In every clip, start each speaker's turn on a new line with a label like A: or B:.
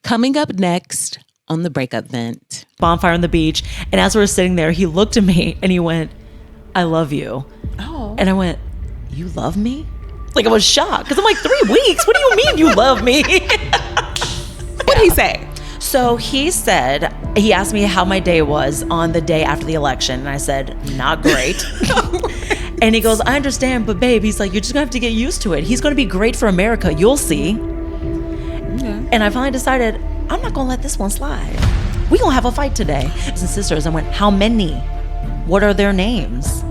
A: Coming up next on the Breakup Vent.
B: Bonfire on the beach. And as we were sitting there, he looked at me and he went, I love you.
A: Oh.
B: And I went, you love me? Like I was shocked because I'm like, 3 weeks? What do you mean you love me?
A: What'd he say?
B: So he said, he asked me how my day was on the day after the election. And I said, not great. And he goes, I understand, but babe, he's like, you're just gonna have to get used to it. He's gonna be great for America. You'll see. Okay. And I finally decided, I'm not gonna let this one slide. We gonna have a fight today. And sisters, I went, how many? What are their names?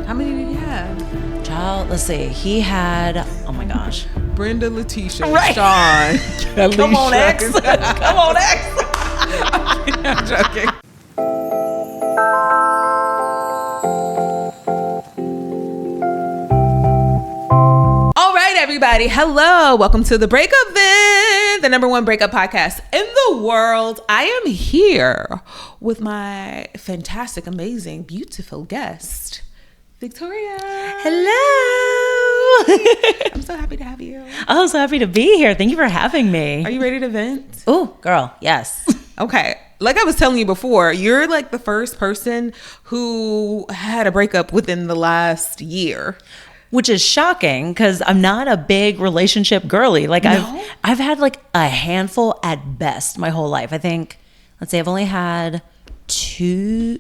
A: How many did he have?
B: Child, let's see. He had, oh my gosh.
A: Brenda, Letitia,
B: right.
A: Sean.
B: Come on, X. Come on, X.
A: I'm joking. All right, everybody. Hello. Welcome to the Breakup Vent, the number one breakup podcast in the world. I am here with my fantastic, amazing, beautiful guest, Victoria.
B: Hello.
A: I'm so happy to have you.
B: I'm so happy to be here. Thank you for having me.
A: Are you ready to vent?
B: Oh, girl. Yes.
A: Okay. Like I was telling you before, you're like the first person who had a breakup within the last year.
B: Which is shocking because I'm not a big relationship girly. Like I've had like a handful at best my whole life. I think, let's say I've only had two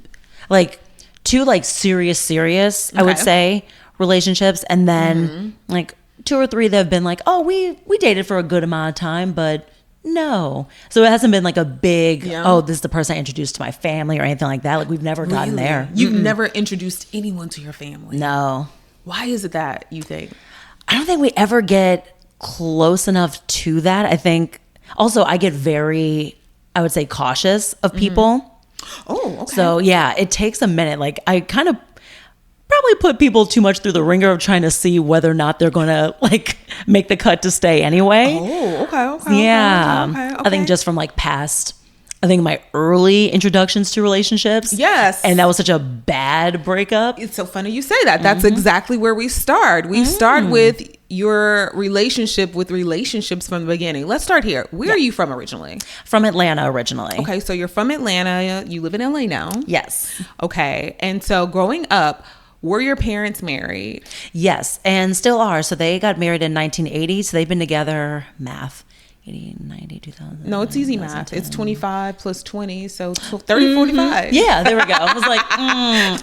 B: serious, okay, I would say, relationships. And then like 2 or 3 that have been like, oh, we dated for a good amount of time, but no. So it hasn't been like a big, oh, this is the person I introduced to my family or anything like that. Like we've never gotten there.
A: You've never introduced anyone to your family?
B: No.
A: Why is it that you think?
B: I don't think we ever get close enough to that. I think also I get very, I would say, cautious of people.
A: Oh, okay.
B: So yeah, it takes a minute. Like I kind of probably put people too much through the ringer of trying to see whether or not they're going to like make the cut to stay anyway.
A: Oh, okay.
B: Yeah.
A: Okay.
B: I think just from like past, I think my early introductions to relationships.
A: Yes.
B: And that was such a bad breakup.
A: It's so funny you say that. That's exactly where we start. We start with your relationship with relationships from the beginning. Let's start here. Where are you from originally?
B: From Atlanta originally.
A: Okay, so you're from Atlanta. You live in LA now?
B: Yes.
A: Okay. And so growing up, were your parents married?
B: Yes, and still are. So they got married in 1980. So they've been together, 80, 90, 2000.
A: No, it's easy math. It's 25 plus 20, so 30, 45.
B: Yeah, there we go. I was like,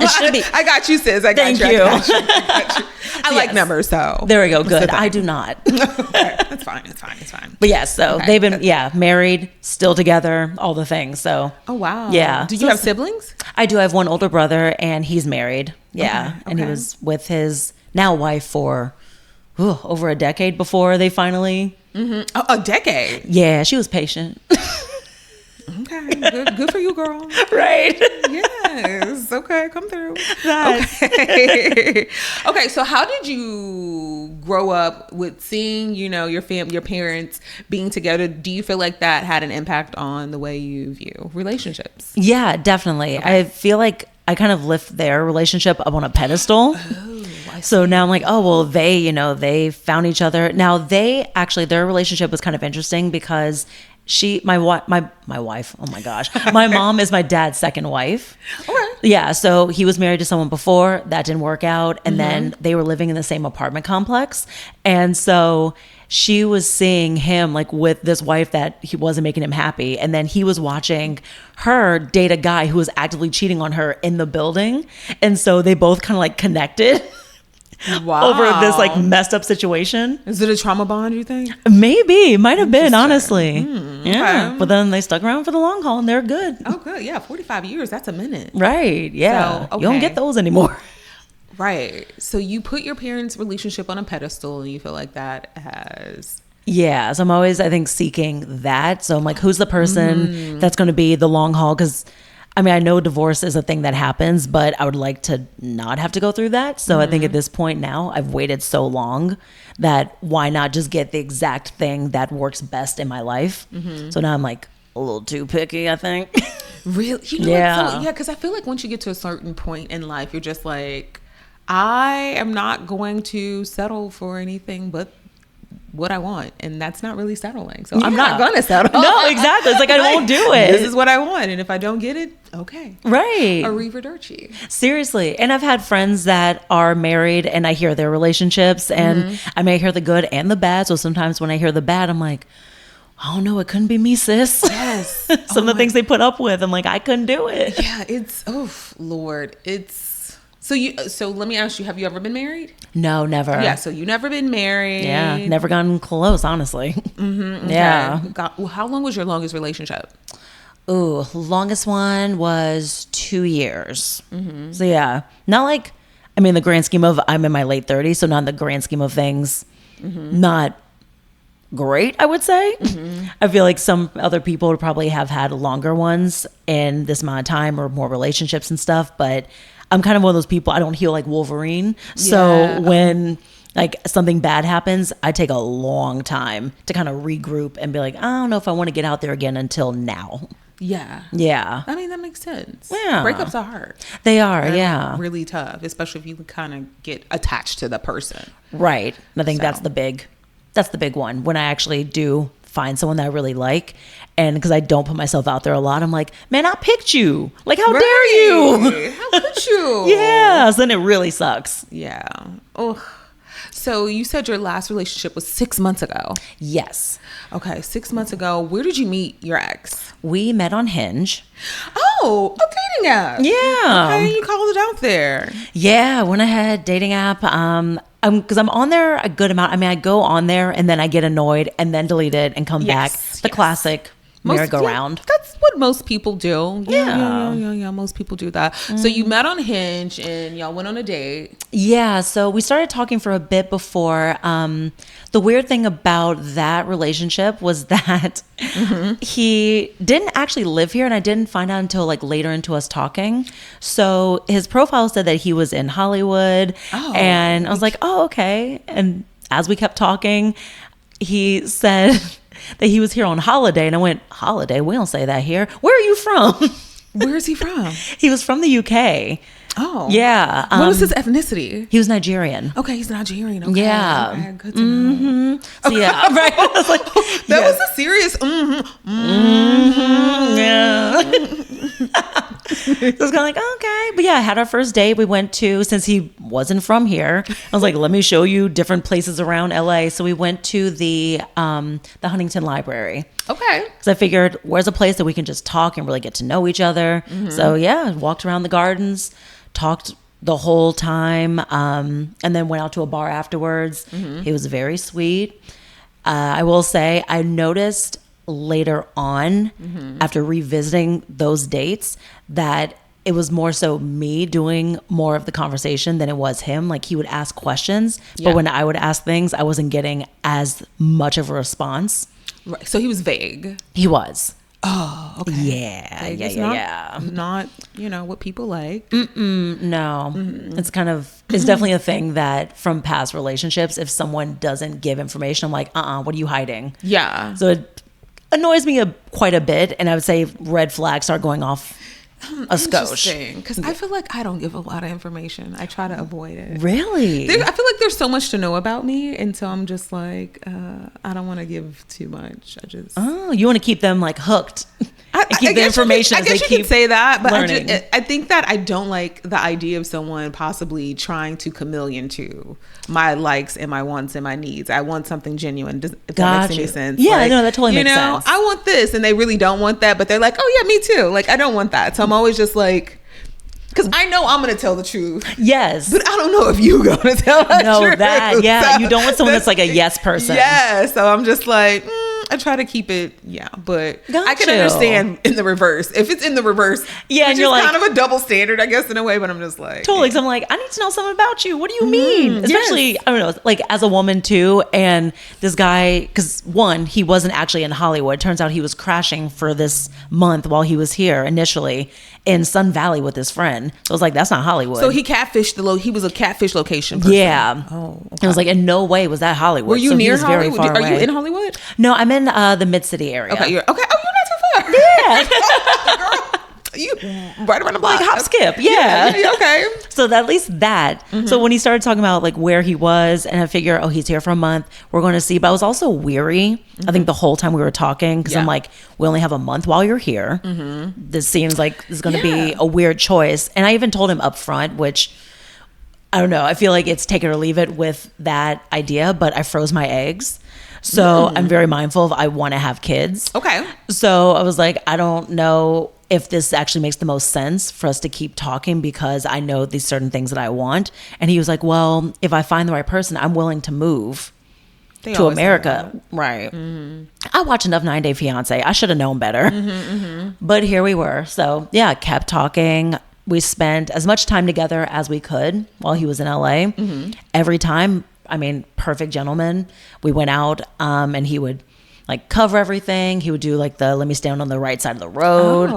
B: it should be.
A: I got you, sis. I got
B: Thank
A: you.
B: you.
A: I got you. I like numbers, so.
B: There we go. Good. I do not.
A: Okay, that's fine. It's fine.
B: But yes, so they've been, married, still together, all the things. So.
A: Oh, wow.
B: Yeah.
A: Do you have siblings?
B: I do. I have one older brother, and he's married. Yeah.
A: Okay.
B: And he was with his now wife for over a decade before they finally.
A: A decade?
B: Yeah, she was patient.
A: Okay, good for you, girl.
B: Right?
A: Yes. Okay, come through. Okay. Okay. So, how did you grow up with seeing, your parents being together? Do you feel like that had an impact on the way you view relationships?
B: Yeah, definitely. Okay. I feel like I kind of lift their relationship up on a pedestal. So now I'm like, oh, well, they found each other. Now their relationship was kind of interesting because my wife, oh my gosh, my mom is my dad's second wife.
A: Okay.
B: Yeah. So he was married to someone before, that didn't work out. And then they were living in the same apartment complex. And so she was seeing him like with this wife that he wasn't making him happy. And then he was watching her date a guy who was actively cheating on her in the building. And so they both kind of like connected.
A: Wow.
B: Over this like messed up situation.
A: Is it a trauma bond, you think?
B: Maybe. Might have been, honestly. Yeah.
A: Okay.
B: But then they stuck around for the long haul and they're good.
A: Oh, good. Yeah. 45 years. That's a minute.
B: Right. Yeah.
A: So, okay.
B: You don't get those anymore.
A: Right. So you put your parents' relationship on a pedestal and you feel like that has...
B: Yeah. So I'm always, I think, seeking that. So I'm like, who's the person that's going to be the long haul? Because I know divorce is a thing that happens, but I would like to not have to go through that. So I think at this point now, I've waited so long that why not just get the exact thing that works best in my life? So now I'm like a little too picky, I think.
A: Really?
B: Yeah.
A: Because I feel like once you get to a certain point in life, you're just like, I am not going to settle for anything but what I want, and that's not really settling. So I'm not gonna settle.
B: No, exactly. It's like I won't do it.
A: This is what I want, and if I don't get it, okay.
B: Right.
A: Arrivederci.
B: Seriously. And I've had friends that are married and I hear their relationships and I may hear the good and the bad. So sometimes when I hear the bad, I'm like, oh no, it couldn't be me, sis.
A: Yes.
B: Some of the things they put up with, I'm like, I couldn't do it.
A: Yeah, it's Lord. So let me ask you, have you ever been married?
B: No, never.
A: Yeah, so you never been married.
B: Yeah, never gotten close, honestly.
A: Okay.
B: Yeah.
A: How long was your longest relationship?
B: Ooh, longest one was 2 years. So yeah, not like, I mean, the grand scheme of, I'm in my late 30s, so not in the grand scheme of things, not great, I would say. I feel like some other people would probably have had longer ones in this amount of time or more relationships and stuff, but I'm kind of one of those people, I don't heal like Wolverine. So when like something bad happens, I take a long time to kind of regroup and be like, I don't know if I want to get out there again until now.
A: Yeah.
B: Yeah.
A: I mean, that makes sense.
B: Yeah.
A: Breakups are hard.
B: They are,
A: They're really tough, especially if you kind of get attached to the person.
B: Right. And I think that's the big one. When I actually do find someone that I really like, and because I don't put myself out there a lot, I'm like, man, I picked you. Like, how dare you?
A: How could you?
B: Yeah. So then it really sucks.
A: Yeah. Oh. So you said your last relationship was 6 months ago.
B: Yes.
A: Okay, 6 months ago. Where did you meet your ex?
B: We met on Hinge.
A: Oh, a dating app.
B: Yeah.
A: Okay, you called it out there.
B: Yeah, went ahead, dating app. Because I'm on there a good amount. I mean, I go on there and then I get annoyed and then delete it and come back. The classic merry-go-round.
A: Yeah, that's what most people do.
B: Yeah.
A: Most people do that. So you met on Hinge and y'all went on a date.
B: Yeah, so we started talking for a bit before. The weird thing about that relationship was that he didn't actually live here, and I didn't find out until like later into us talking. So his profile said that he was in Hollywood, and I was like, oh, okay. And as we kept talking, he said that he was here on holiday, and I went, holiday? We don't say that here. Where are you from?
A: Where is he from?
B: He was from the UK.
A: Oh.
B: Yeah.
A: What was his ethnicity?
B: He was Nigerian.
A: Okay, he's Nigerian. Okay.
B: Yeah.
A: Okay, good to know.
B: So yeah, right. I was like,
A: that was a serious
B: yeah. So I was kind of like, okay. But yeah, I had our first date. We went to, since he wasn't from here, I was like, let me show you different places around LA. So we went to the Huntington Library.
A: Okay.
B: Because I figured, where's a place that we can just talk and really get to know each other? So yeah, walked around the gardens, talked the whole time, and then went out to a bar afterwards. He was very sweet. I will say, I noticed later on, after revisiting those dates, that it was more so me doing more of the conversation than it was him. Like, he would ask questions, but when I would ask things, I wasn't getting as much of a response.
A: Right. So he was vague.
B: He was.
A: Oh, okay.
B: Yeah,
A: Vague is not what people like.
B: No. It's definitely a thing that from past relationships, if someone doesn't give information, I'm like, what are you hiding?
A: Yeah.
B: So it annoys me quite a bit, and I would say red flags start going off a skosh.
A: Because I feel like I don't give a lot of information. I try to avoid it.
B: Really?
A: I feel like there's so much to know about me, and so I'm just like, I don't want to give too much.
B: You want to keep them like hooked. And keep the information as they keep.
A: You could say that, but
B: learning.
A: I think that I don't like the idea of someone possibly trying to chameleon to my likes and my wants and my needs. I want something genuine. If that makes any sense.
B: Yeah, no, that totally makes sense.
A: I want this, and they really don't want that, but they're like, oh yeah, me too. Like, I don't want that, so I'm always just like, because I know I'm going to tell the truth.
B: Yes.
A: But I don't know if you're going to tell the truth.
B: So you don't want someone that's like a yes person.
A: Yeah. So I'm just like, I try to keep it, but I can understand in the reverse. If it's in the reverse,
B: and you're like,
A: kind of a double standard, I guess, in a way, but I'm just like.
B: Totally. Because I'm like, I need to know something about you. What do you mean? Especially, I don't know, like as a woman too. And this guy, because one, he wasn't actually in Hollywood. Turns out he was crashing for this month while he was here initially in Sun Valley with his friend. So I was like, that's not Hollywood.
A: So he catfished he was a catfish location person.
B: Yeah.
A: Oh, okay.
B: I was like, in no way was that Hollywood.
A: Were you near Hollywood?
B: Very far
A: away. You in Hollywood?
B: No, I'm in the Mid-City area.
A: Okay. Oh, you're not too far.
B: Yeah.
A: You right around the block.
B: Like hop skip. Yeah.
A: Okay.
B: So at least that. So when he started talking about like where he was, and I figure, oh, he's here for a month, we're going to see. But I was also weary, I think, the whole time we were talking, because I'm like, we only have a month while you're here. This seems like this is going to be a weird choice. And I even told him up front, which I don't know, I feel like it's take it or leave it with that idea, but I froze my eggs. So I'm very mindful of I want to have kids.
A: Okay.
B: So I was like, I don't know if this actually makes the most sense for us to keep talking, because I know these certain things that I want. And he was like, well, if I find the right person, I'm willing to move to America. Right. I watched enough 9 Day Fiance. I should have known better. But here we were. So yeah, kept talking. We spent as much time together as we could while he was in LA. Every time, I mean, perfect gentleman. We went out and he would like cover everything. He would do like the let me stand on the right side of the road.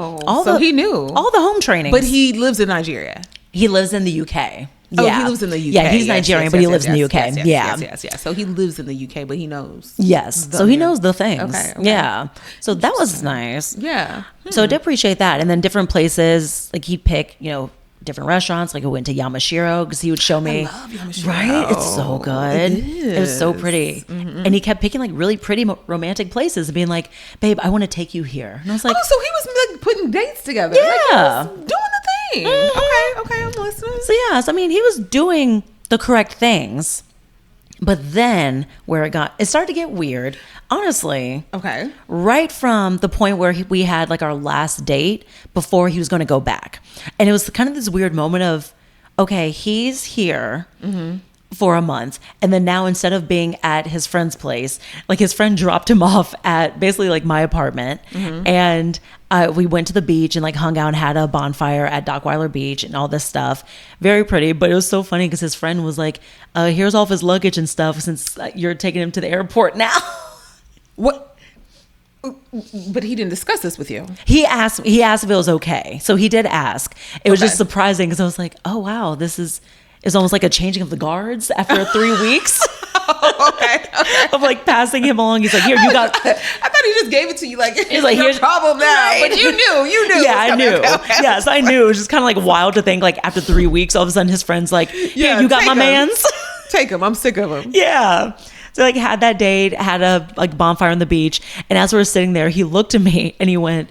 A: So he knew
B: all the home training.
A: But he lives in Nigeria.
B: He lives in the UK.
A: Oh, he lives in the UK.
B: Yeah, he's Nigerian, but he lives in the UK.
A: Yes. So he lives in the UK, but he knows.
B: Yes. So he knows the things.
A: Okay.
B: Yeah. So that was nice.
A: Yeah.
B: So I did appreciate that. And then different places, like he'd pick, you know, different restaurants. Like I went to Yamashiro because he would show me.
A: I love Yamashiro.
B: Right? It's so good. It was so pretty. And he kept picking like really pretty romantic places and being like, babe, I want to take you here. And I was like,
A: oh, so he was like putting dates together.
B: Yeah.
A: Like, he was doing the thing. Okay, I'm listening.
B: So yeah, so I mean, he was doing the correct things. But then where it started to get weird, honestly.
A: Okay.
B: Right from the point where we had like our last date before he was going to go back. And it was kind of this weird moment of, okay, he's here for a month. And then now instead of being at his friend's place, like his friend dropped him off at basically like my apartment. And we went to the beach and like hung out and had a bonfire at Dockweiler Beach and all this stuff. Very pretty. But it was so funny because his friend was like, here's all of his luggage and stuff since you're taking him to the airport now.
A: What? But he didn't discuss this with you.
B: He asked if it was okay. So he did ask. It was just surprising because I was like, oh wow, it's almost like a changing of the guards after 3 weeks.
A: Okay.
B: Of like passing him along. He's like, here, you got.
A: I thought he just gave it to you. Like,
B: he's like,
A: here's your problem now.
B: Right.
A: But you knew.
B: Yeah, I knew. Yes, I knew. It was just kind of like wild to think like after 3 weeks, all of a sudden his friend's like, yeah, you got my mans.
A: Take him. I'm sick of him.
B: Yeah. So like had that date, had a like bonfire on the beach. And as we were sitting there, he looked at me and he went,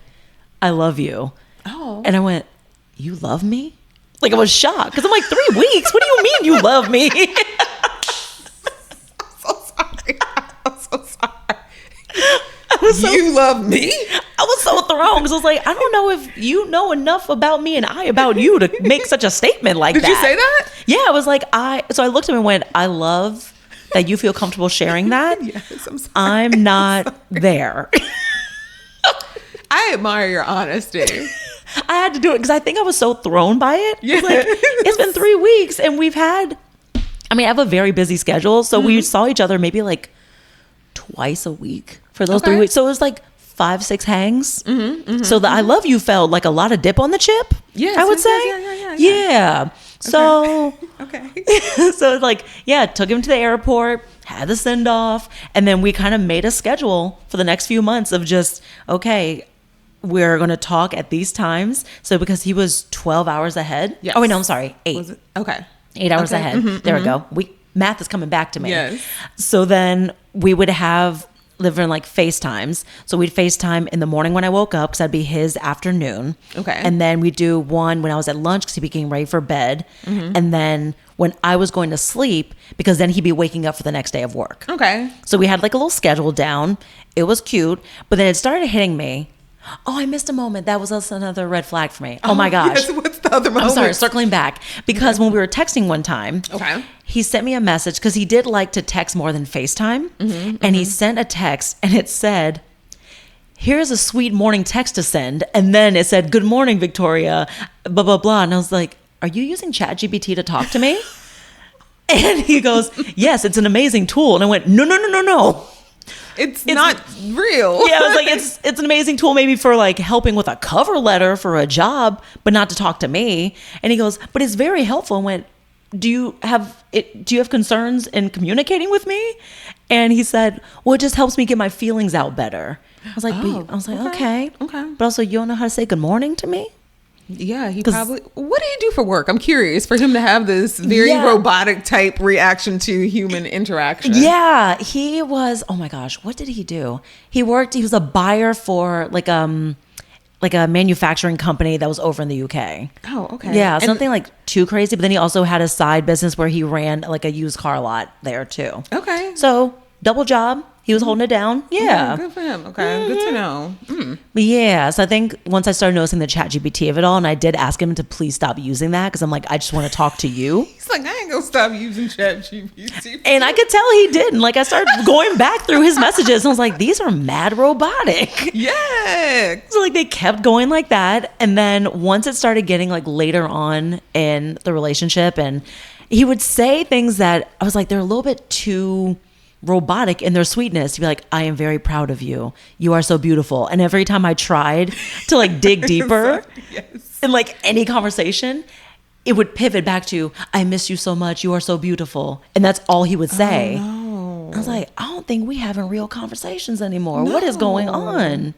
B: I love you.
A: Oh.
B: And I went, you love me? Like I was shocked because I'm like 3 weeks. What do you mean you love me?
A: I'm so sorry. You love me?
B: I was so thrown because I was like, I don't know if you know enough about me and I about you to make such a statement like that.
A: Did you say that?
B: Yeah, I was like, so I looked at him and went, I love that you feel comfortable sharing that.
A: Yes, I'm sorry.
B: I'm not there.
A: I admire your honesty.
B: I had to do it because I think I was so thrown by it.
A: Yeah.
B: Like, it's been 3 weeks and I have a very busy schedule. So we saw each other maybe like twice a week for those 3 weeks. So it was like 5-6 hangs. So the I love you felt like a lot of dip on the chip.
A: Yes,
B: I would say. Yeah. So,
A: okay.
B: So like, yeah, took him to the airport, had the send off. And then we kind of made a schedule for the next few months of just, okay, we're going to talk at these times. So because he was 12 hours ahead.
A: Yes.
B: Oh, wait, no, I'm sorry. 8.
A: Was it? Okay.
B: 8 hours ahead. There we go. Math is coming back to me.
A: Yes.
B: So then we would live in like FaceTimes. So we'd FaceTime in the morning when I woke up because that'd be his afternoon.
A: Okay.
B: And then we'd do one when I was at lunch because he'd be getting ready for bed. And then when I was going to sleep because then he'd be waking up for the next day of work.
A: Okay.
B: So we had like a little schedule down. It was cute. But then it started hitting me. Oh, I missed a moment. That was also another red flag for me. Oh my gosh.
A: Yes, what's the other moment?
B: I'm sorry, circling back. Because when we were texting one time, he sent me a message because he did like to text more than FaceTime. And he sent a text and it said, here's a sweet morning text to send. And then it said, good morning, Victoria, blah, blah, blah. And I was like, are you using Chat GPT to talk to me? And he goes, yes, it's an amazing tool. And I went, no.
A: It's not real.
B: Yeah, I was like, it's an amazing tool maybe for like helping with a cover letter for a job, but not to talk to me. And he goes, but it's very helpful. And went, do you have concerns in communicating with me? And he said, well, it just helps me get my feelings out better. I was like, okay.
A: Okay.
B: But also, you don't know how to say good morning to me?
A: Yeah, he probably. What do you do for work? I'm curious for him to have this very robotic type reaction to human interaction.
B: Yeah, he was. Oh my gosh, what did he do? He was a buyer for like a manufacturing company that was over in the UK.
A: Oh, okay.
B: Yeah, something like too crazy. But then he also had a side business where he ran like a used car lot there too.
A: Okay.
B: So double job. He was holding it down. Yeah.
A: Good for him. Okay. Good to know.
B: But yeah, so I think once I started noticing the Chat GPT of it all, and I did ask him to please stop using that because I'm like, I just want to talk to you.
A: He's like, I ain't gonna stop using Chat GPT.
B: And I could tell he didn't. Like, I started going back through his messages and I was like, these are mad robotic.
A: Yeah.
B: So like they kept going like that. And then once it started getting like later on in the relationship, and he would say things that I was like, they're a little bit too robotic in their sweetness, to be like, I am very proud of you. You are so beautiful. And every time I tried to like dig deeper in like any conversation, it would pivot back to, I miss you so much. You are so beautiful. And that's all he would say.
A: Oh, no.
B: I was like, I don't think we having real conversations anymore. No. What is going on?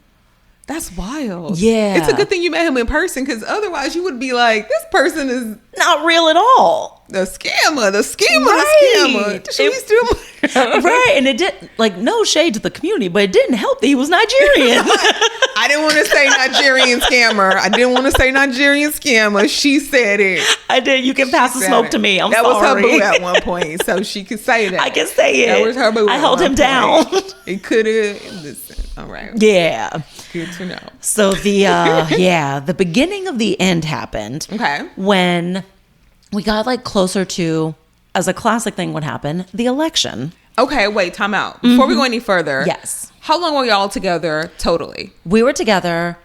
A: That's wild.
B: Yeah.
A: It's a good thing you met him in person, because otherwise you would be like, this person is
B: not real at all.
A: The scammer, the scammer.
B: Right. And it didn't, like, no shade to the community, but it didn't help that he was Nigerian.
A: I didn't want to say Nigerian scammer. She said it.
B: I did. You can pass the smoke to me.
A: That was her boo at one point, so she could say that.
B: I can say it.
A: That was her boo.
B: I held him down.
A: It could have. Listen. All right.
B: Yeah.
A: Good to know.
B: So the beginning of the end happened.
A: Okay.
B: When we got like closer to, as a classic thing would happen, the election.
A: Okay, wait, time out. Before we go any further.
B: Yes.
A: How long were y'all together totally?
B: We were together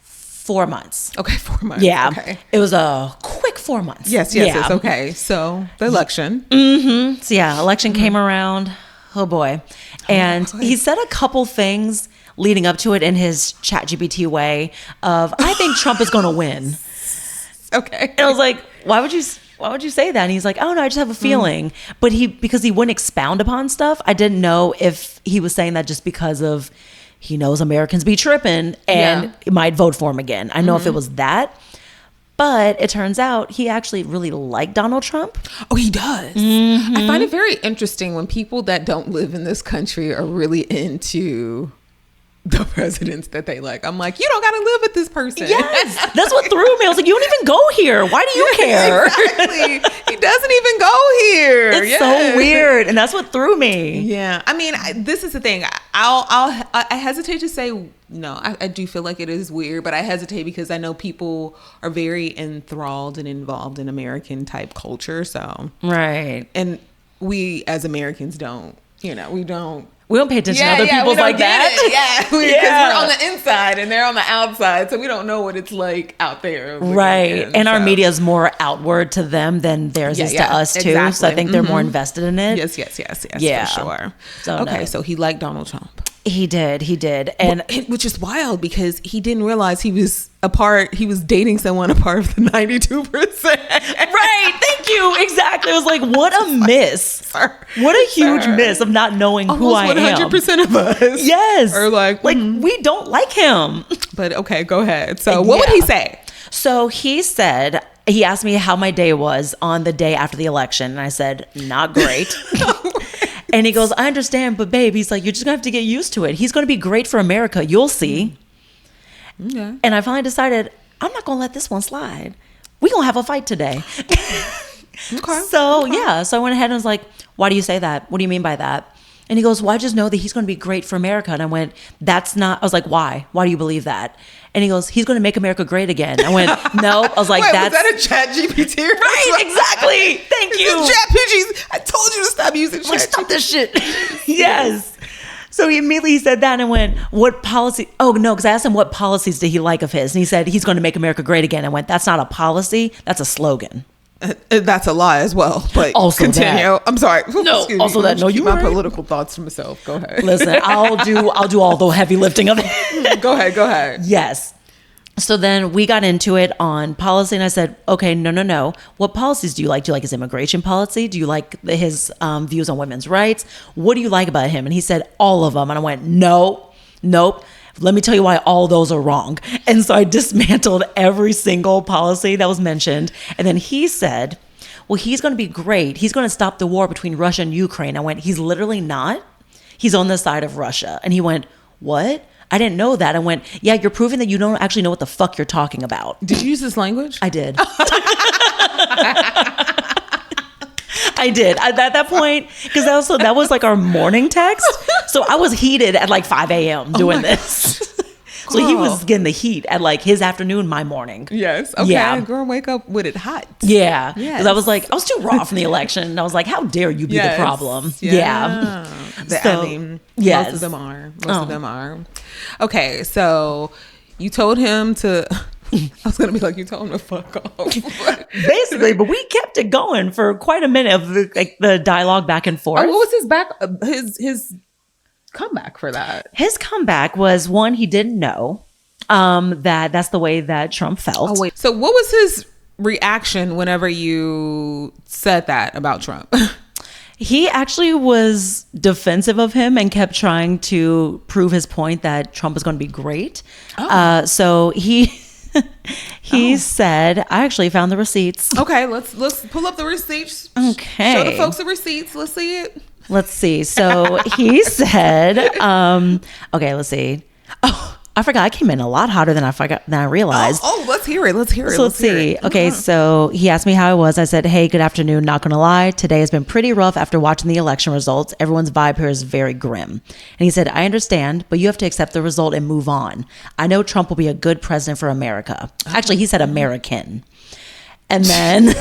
B: 4 months.
A: Okay, 4 months.
B: Yeah.
A: Okay.
B: It was a quick 4 months.
A: Yes. Okay. So the election.
B: Mm-hmm. So yeah, election came around. Oh boy. And he said a couple things leading up to it in his Chat GPT way of, I think Trump is going to win.
A: Okay.
B: And I was like, why would you say that? And he's like, oh no, I just have a feeling. But because he wouldn't expound upon stuff, I didn't know if he was saying that just because of, he knows Americans be tripping and might vote for him again. I know if it was that. But it turns out he actually really liked Donald Trump.
A: Oh, he does. Mm-hmm. I find it very interesting when people that don't live in this country are really into the presidents that they like. I'm like, you don't got to live with this person.
B: Yes, that's what threw me. I was like, you don't even go here. Why do you care?
A: Exactly. He doesn't even go here.
B: It's so weird, and that's what threw me.
A: Yeah, I mean, this is the thing. I hesitate to say no. I do feel like it is weird, but I hesitate because I know people are very enthralled and involved in American type culture. So
B: right,
A: and we as Americans don't. We don't.
B: We don't pay attention to other people's like that.
A: Because we're on the inside and they're on the outside, so we don't know what it's like out there.
B: Right, and our media is more outward to them than theirs is to us too. Exactly. So I think they're more invested in it.
A: Yes, for sure. So he liked Donald Trump.
B: He did, and
A: which is wild because he didn't realize he was dating someone a part of the 92%.
B: Right, thank you, exactly. I was like, what a miss. What a huge miss of not knowing who I am.
A: Almost 100% of us.
B: Yes.
A: Or like
B: we don't like him.
A: But okay, go ahead. So what would he say?
B: So he said, he asked me how my day was on the day after the election. And I said, not great. And he goes, I understand, but babe, he's like, you're just going to have to get used to it. He's going to be great for America. You'll see.
A: Okay.
B: And I finally decided, I'm not going to let this one slide. We're going to have a fight today.
A: Okay.
B: So I went ahead and was like, why do you say that? What do you mean by that? And he goes, well, I just know that he's going to be great for America. And I went, I was like, why? Why do you believe that? And he goes, he's going to make America great again. I went, no. I was like,
A: was that a Chat GPT?
B: Right, exactly. Thank you.
A: Chat GPT. I told you to stop using Chat GPT.
B: Stop this shit. Yes. So he immediately said that and I went, what policy? Oh, no, because I asked him what policies did he like of his. And he said, he's going to make America great again. I went, that's not a policy. That's a slogan.
A: That's a lie as well, but
B: also
A: continue.
B: That.
A: I'm sorry.
B: No, also that. No, you
A: keep my political thoughts to myself. Go ahead.
B: Listen, I'll do all the heavy lifting of it.
A: Go ahead.
B: Yes. So then we got into it on policy, and I said, okay, no. What policies do you like? Do you like his immigration policy? Do you like his views on women's rights? What do you like about him? And he said all of them, and I went, nope. Let me tell you why all those are wrong. And so I dismantled every single policy that was mentioned. And then he said, well, he's going to be great. He's going to stop the war between Russia and Ukraine. I went, he's literally not. He's on the side of Russia. And he went, what? I didn't know that. I went, yeah, you're proving that you don't actually know what the fuck you're talking about.
A: Did you use this language?
B: I did. I did at that point, because that was like our morning text. So I was heated at like 5 a.m. doing this. So he was getting the heat at like his afternoon, my morning.
A: Yes. Okay. Yeah. Girl, wake up with it hot.
B: Yeah. Because I was like, I was too raw from the election. And I was like, how dare you be the problem? Yeah.
A: I mean, most of them are. Most of them are. Okay. So you told him to... I was going to be like, you told him to fuck off.
B: Basically, but we kept it going for quite a minute of the dialogue back and forth.
A: Oh, what was his comeback for that?
B: His comeback was, one, he didn't know that's the way that Trump felt.
A: Oh, wait. So what was his reaction whenever you said that about Trump?
B: He actually was defensive of him and kept trying to prove his point that Trump was going to be great. Oh. So he said, I actually found the receipts.
A: Okay, let's pull up the receipts.
B: Okay.
A: Show the folks the receipts. Let's see it.
B: Let's see. So he said, okay, let's see. Oh, I forgot. I came in a lot hotter than I realized.
A: Oh, let's hear it.
B: So let's see. Okay, so he asked me how I was. I said, hey, good afternoon. Not going to lie. Today has been pretty rough after watching the election results. Everyone's vibe here is very grim. And he said, I understand, but you have to accept the result and move on. I know Trump will be a good president for America. Actually, he said American. And then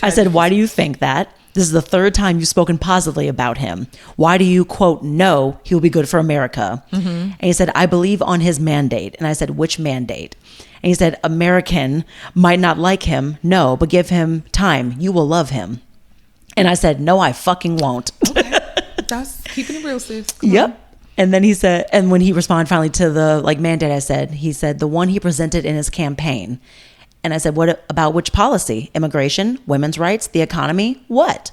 B: I said, why do you think that? This is the third time you've spoken positively about him. Why do you, quote, know he will be good for America? Mm-hmm. And he said, I believe on his mandate. And I said, which mandate? And he said, American might not like him. No, but give him time. You will love him. And I said, no, I fucking won't.
A: Okay. That's keeping it real, sis. Come
B: yep.
A: on.
B: And then he said, and when he responded finally to the mandate, he said, the one he presented in his campaign. And I said, what about which policy? Immigration, women's rights, the economy, what?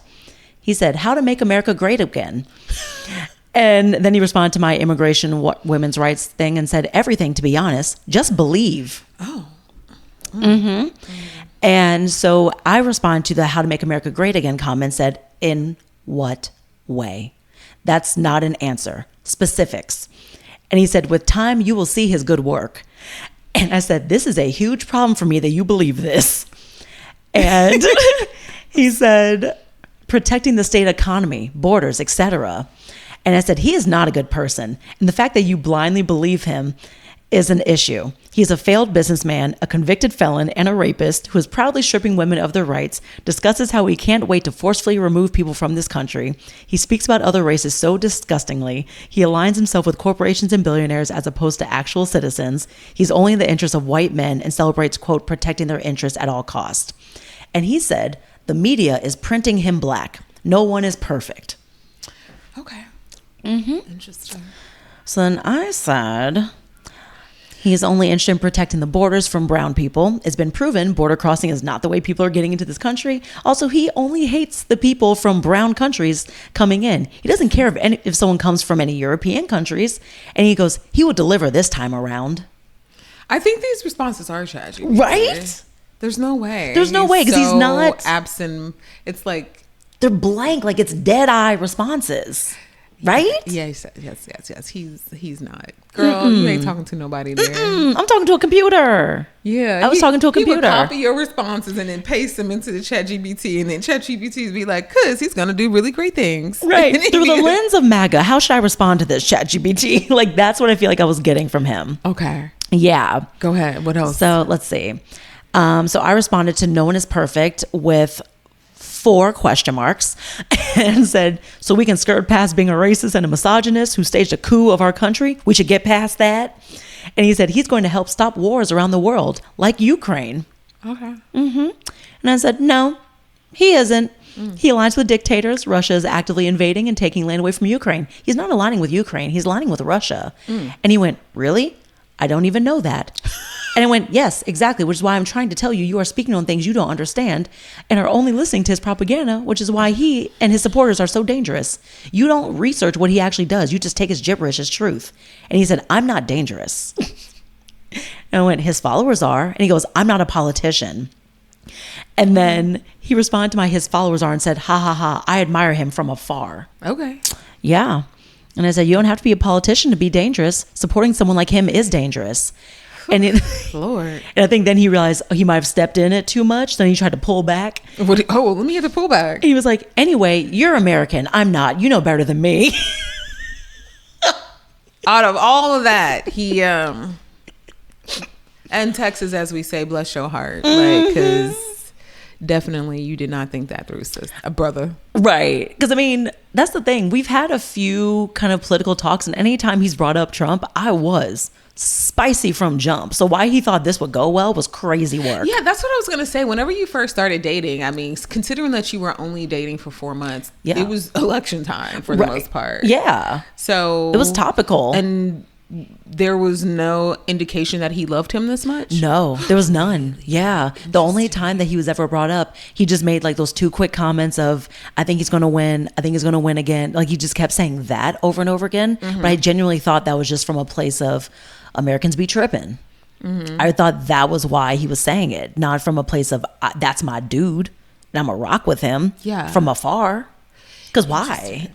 B: He said, how to make America great again. And then he responded to my immigration, women's rights thing and said, everything, to be honest, just believe.
A: Oh.
B: Mm-hmm. And so I responded to the how to make America great again comment and said, in what way? That's not an answer. Specifics. And he said, with time, you will see his good work. And I said, this is a huge problem for me that you believe this. And he said, protecting the state economy, borders, etc. And I said, he is not a good person. And the fact that you blindly believe him is an issue. He is a failed businessman, a convicted felon, and a rapist who is proudly stripping women of their rights, discusses how he can't wait to forcefully remove people from this country. He speaks about other races so disgustingly. He aligns himself with corporations and billionaires as opposed to actual citizens. He's only in the interest of white men and celebrates, quote, protecting their interests at all costs. And he said, the media is printing him black. No one is perfect.
A: Okay.
B: Mm-hmm.
A: Interesting.
B: So then I said, he is only interested in protecting the borders from brown people. It's been proven border crossing is not the way people are getting into this country. Also, he only hates the people from brown countries coming in. He doesn't care if someone comes from any European countries. And he goes, he will deliver this time around.
A: I think these responses are tragic.
B: Right?
A: There's no way.
B: There's no way because he's not
A: absent. It's like
B: they're blank, like it's dead eye responses, right?
A: Yes. He's not. Girl, you ain't talking to nobody there.
B: I'm talking to a computer.
A: Yeah,
B: I was talking to a computer.
A: He would copy your responses and then paste them into the Chat GPT, and then Chat GPT would be like, "Cause he's gonna do really great things."
B: Right through the lens of MAGA. How should I respond to this Chat GPT? Like that's what I feel like I was getting from him.
A: Okay.
B: Yeah.
A: Go ahead. What else?
B: So let's see. So I responded to no one is perfect with 4 question marks and said, so we can skirt past being a racist and a misogynist who staged a coup of our country. We should get past that. And he said, he's going to help stop wars around the world like Ukraine.
A: Okay.
B: Mm-hmm. And I said, no, he isn't. He aligns with dictators. Russia is actively invading and taking land away from Ukraine. He's not aligning with Ukraine. He's aligning with Russia. And he went, really? I don't even know that. And I went, yes, exactly, which is why I'm trying to tell you, you are speaking on things you don't understand and are only listening to his propaganda, which is why he and his supporters are so dangerous. You don't research what he actually does. You just take his gibberish as truth. And he said, I'm not dangerous. And I went, his followers are. And he goes, I'm not a politician. And then he responded to his followers are and said, ha ha ha, I admire him from afar.
A: Okay.
B: Yeah. And I said, you don't have to be a politician to be dangerous. Supporting someone like him is dangerous. And
A: Lord.
B: And I think then he realized he might have stepped in it too much. Then he tried to pull back.
A: Let me get the pullback.
B: And he was like, anyway, you're American. I'm not. You know better than me.
A: Out of all of that, he and Texas, as we say, bless your heart, like, because definitely you did not think that through, sis, a brother,
B: right? Because I mean, that's the thing. We've had a few kind of political talks, and anytime he's brought up Trump, I was spicy from jump. So why he thought this would go well was crazy work.
A: Yeah, that's what I was gonna say. Whenever you first started dating, I mean, considering that you were only dating for 4 months, it was election time for the most part.
B: Yeah,
A: so
B: it was topical,
A: and there was no indication that he loved him this much.
B: No, there was none. Yeah, the only time that he was ever brought up, he just made like those 2 quick comments of, I think he's gonna win, I think he's gonna win again. Like he just kept saying that over and over again. But I genuinely thought that was just from a place of Americans be tripping. I thought that was why he was saying it, not from a place of that's my dude and I'm gonna rock with him from afar. Because why?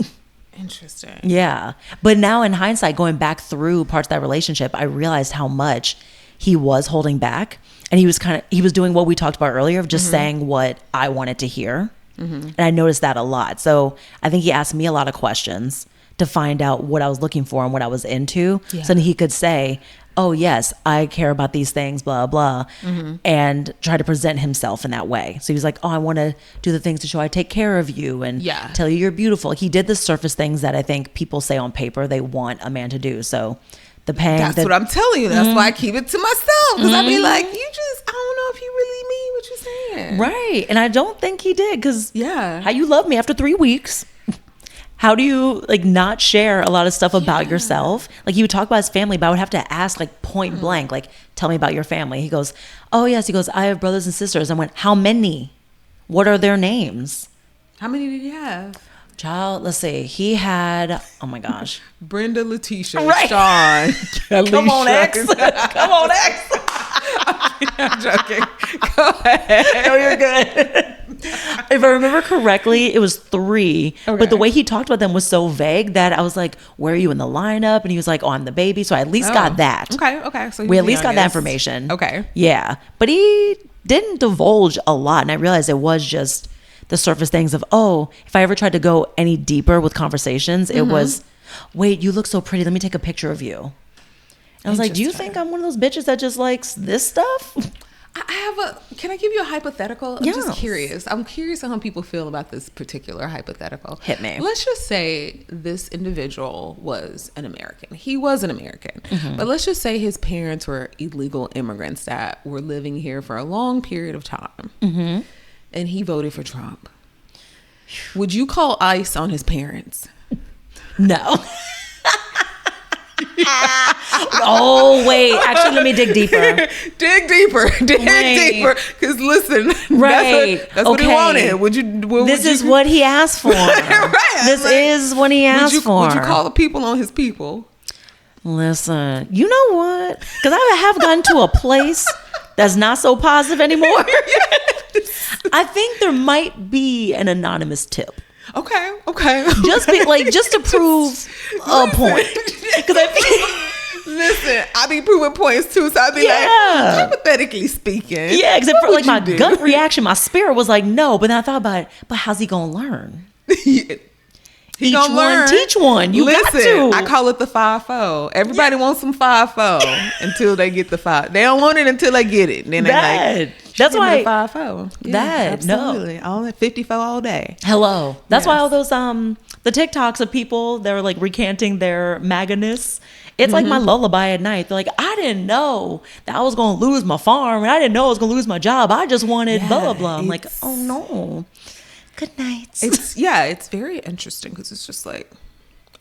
A: Interesting.
B: Yeah. But now in hindsight, going back through parts of that relationship, I realized how much he was holding back. And he was doing what we talked about earlier of just saying what I wanted to hear. And I noticed that a lot. So I think he asked me a lot of questions to find out what I was looking for and what I was into. Yeah. So that he could say, oh yes, I care about these things, blah, blah, and try to present himself in that way. So he was like, oh, I want to do the things to show I take care of you and tell you you're beautiful. He did the surface things that I think people say on paper they want a man to do. So the paying.
A: That's what I'm telling you. That's why I keep it to myself. Because I be like, I don't know if you really mean what you're saying.
B: Right. And I don't think he did. Because how you love me after 3 weeks. How do you like not share a lot of stuff about yourself? Like he would talk about his family, but I would have to ask like point blank, like, tell me about your family. He goes, oh yes. He goes, I have brothers and sisters. I went, how many? What are their names?
A: How many did he have?
B: Child, let's see. He had, oh my gosh.
A: Brenda, Letitia, Sean, Kelly,
B: Come on, X. Come on, X.
A: I'm joking. Go ahead.
B: No, you're good. If I remember correctly, it was 3. Okay. But the way he talked about them was so vague that I was like, where are you in the lineup? And he was like, oh, I'm the baby. So I at least got that.
A: Okay. So
B: we at least got that information.
A: Okay.
B: Yeah. But he didn't divulge a lot. And I realized it was just the surface things of, oh, if I ever tried to go any deeper with conversations, it was, wait, you look so pretty. Let me take a picture of you. And I was like, do you think I'm one of those bitches that just likes this stuff?
A: Can I give you a hypothetical? I'm just curious. I'm curious on how people feel about this particular hypothetical.
B: Hit me.
A: Let's just say this individual was an American. He was an American. But let's just say his parents were illegal immigrants that were living here for a long period of time. And he voted for Trump. Would you call ICE on his parents?
B: No. Oh wait, actually let me dig deeper.
A: Dig deeper. Because listen, that's what he wanted.
B: This is what he asked for. This is what he asked for.
A: Would you call the people on his people?
B: Listen, you know what? Because I have gotten to a place that's not so positive anymore. I think there might be an anonymous tip.
A: Okay.
B: Just to prove a point. Because I think,
A: listen, I be proving points too, so I be like, hypothetically speaking.
B: Yeah, except for like my gut reaction, my spirit was like, no. But then I thought about it. But how's he gonna learn?
A: He gonna learn.
B: Teach one. You got to.
A: I call it the 5-0. Everybody wants some 5-0 until they get the 5. They don't want it until they get it. Then they like,
B: that's why
A: 5-0. Yeah, absolutely. All that 54 all day.
B: Hello. That's why all those the TikToks of people that are like recanting their MAGA-ness. It's like my lullaby at night. They're like, I didn't know that I was gonna lose my farm, and I didn't know I was gonna lose my job. I just wanted blah blah blah. I'm like, oh no. Good night.
A: It's very interesting because it's just like,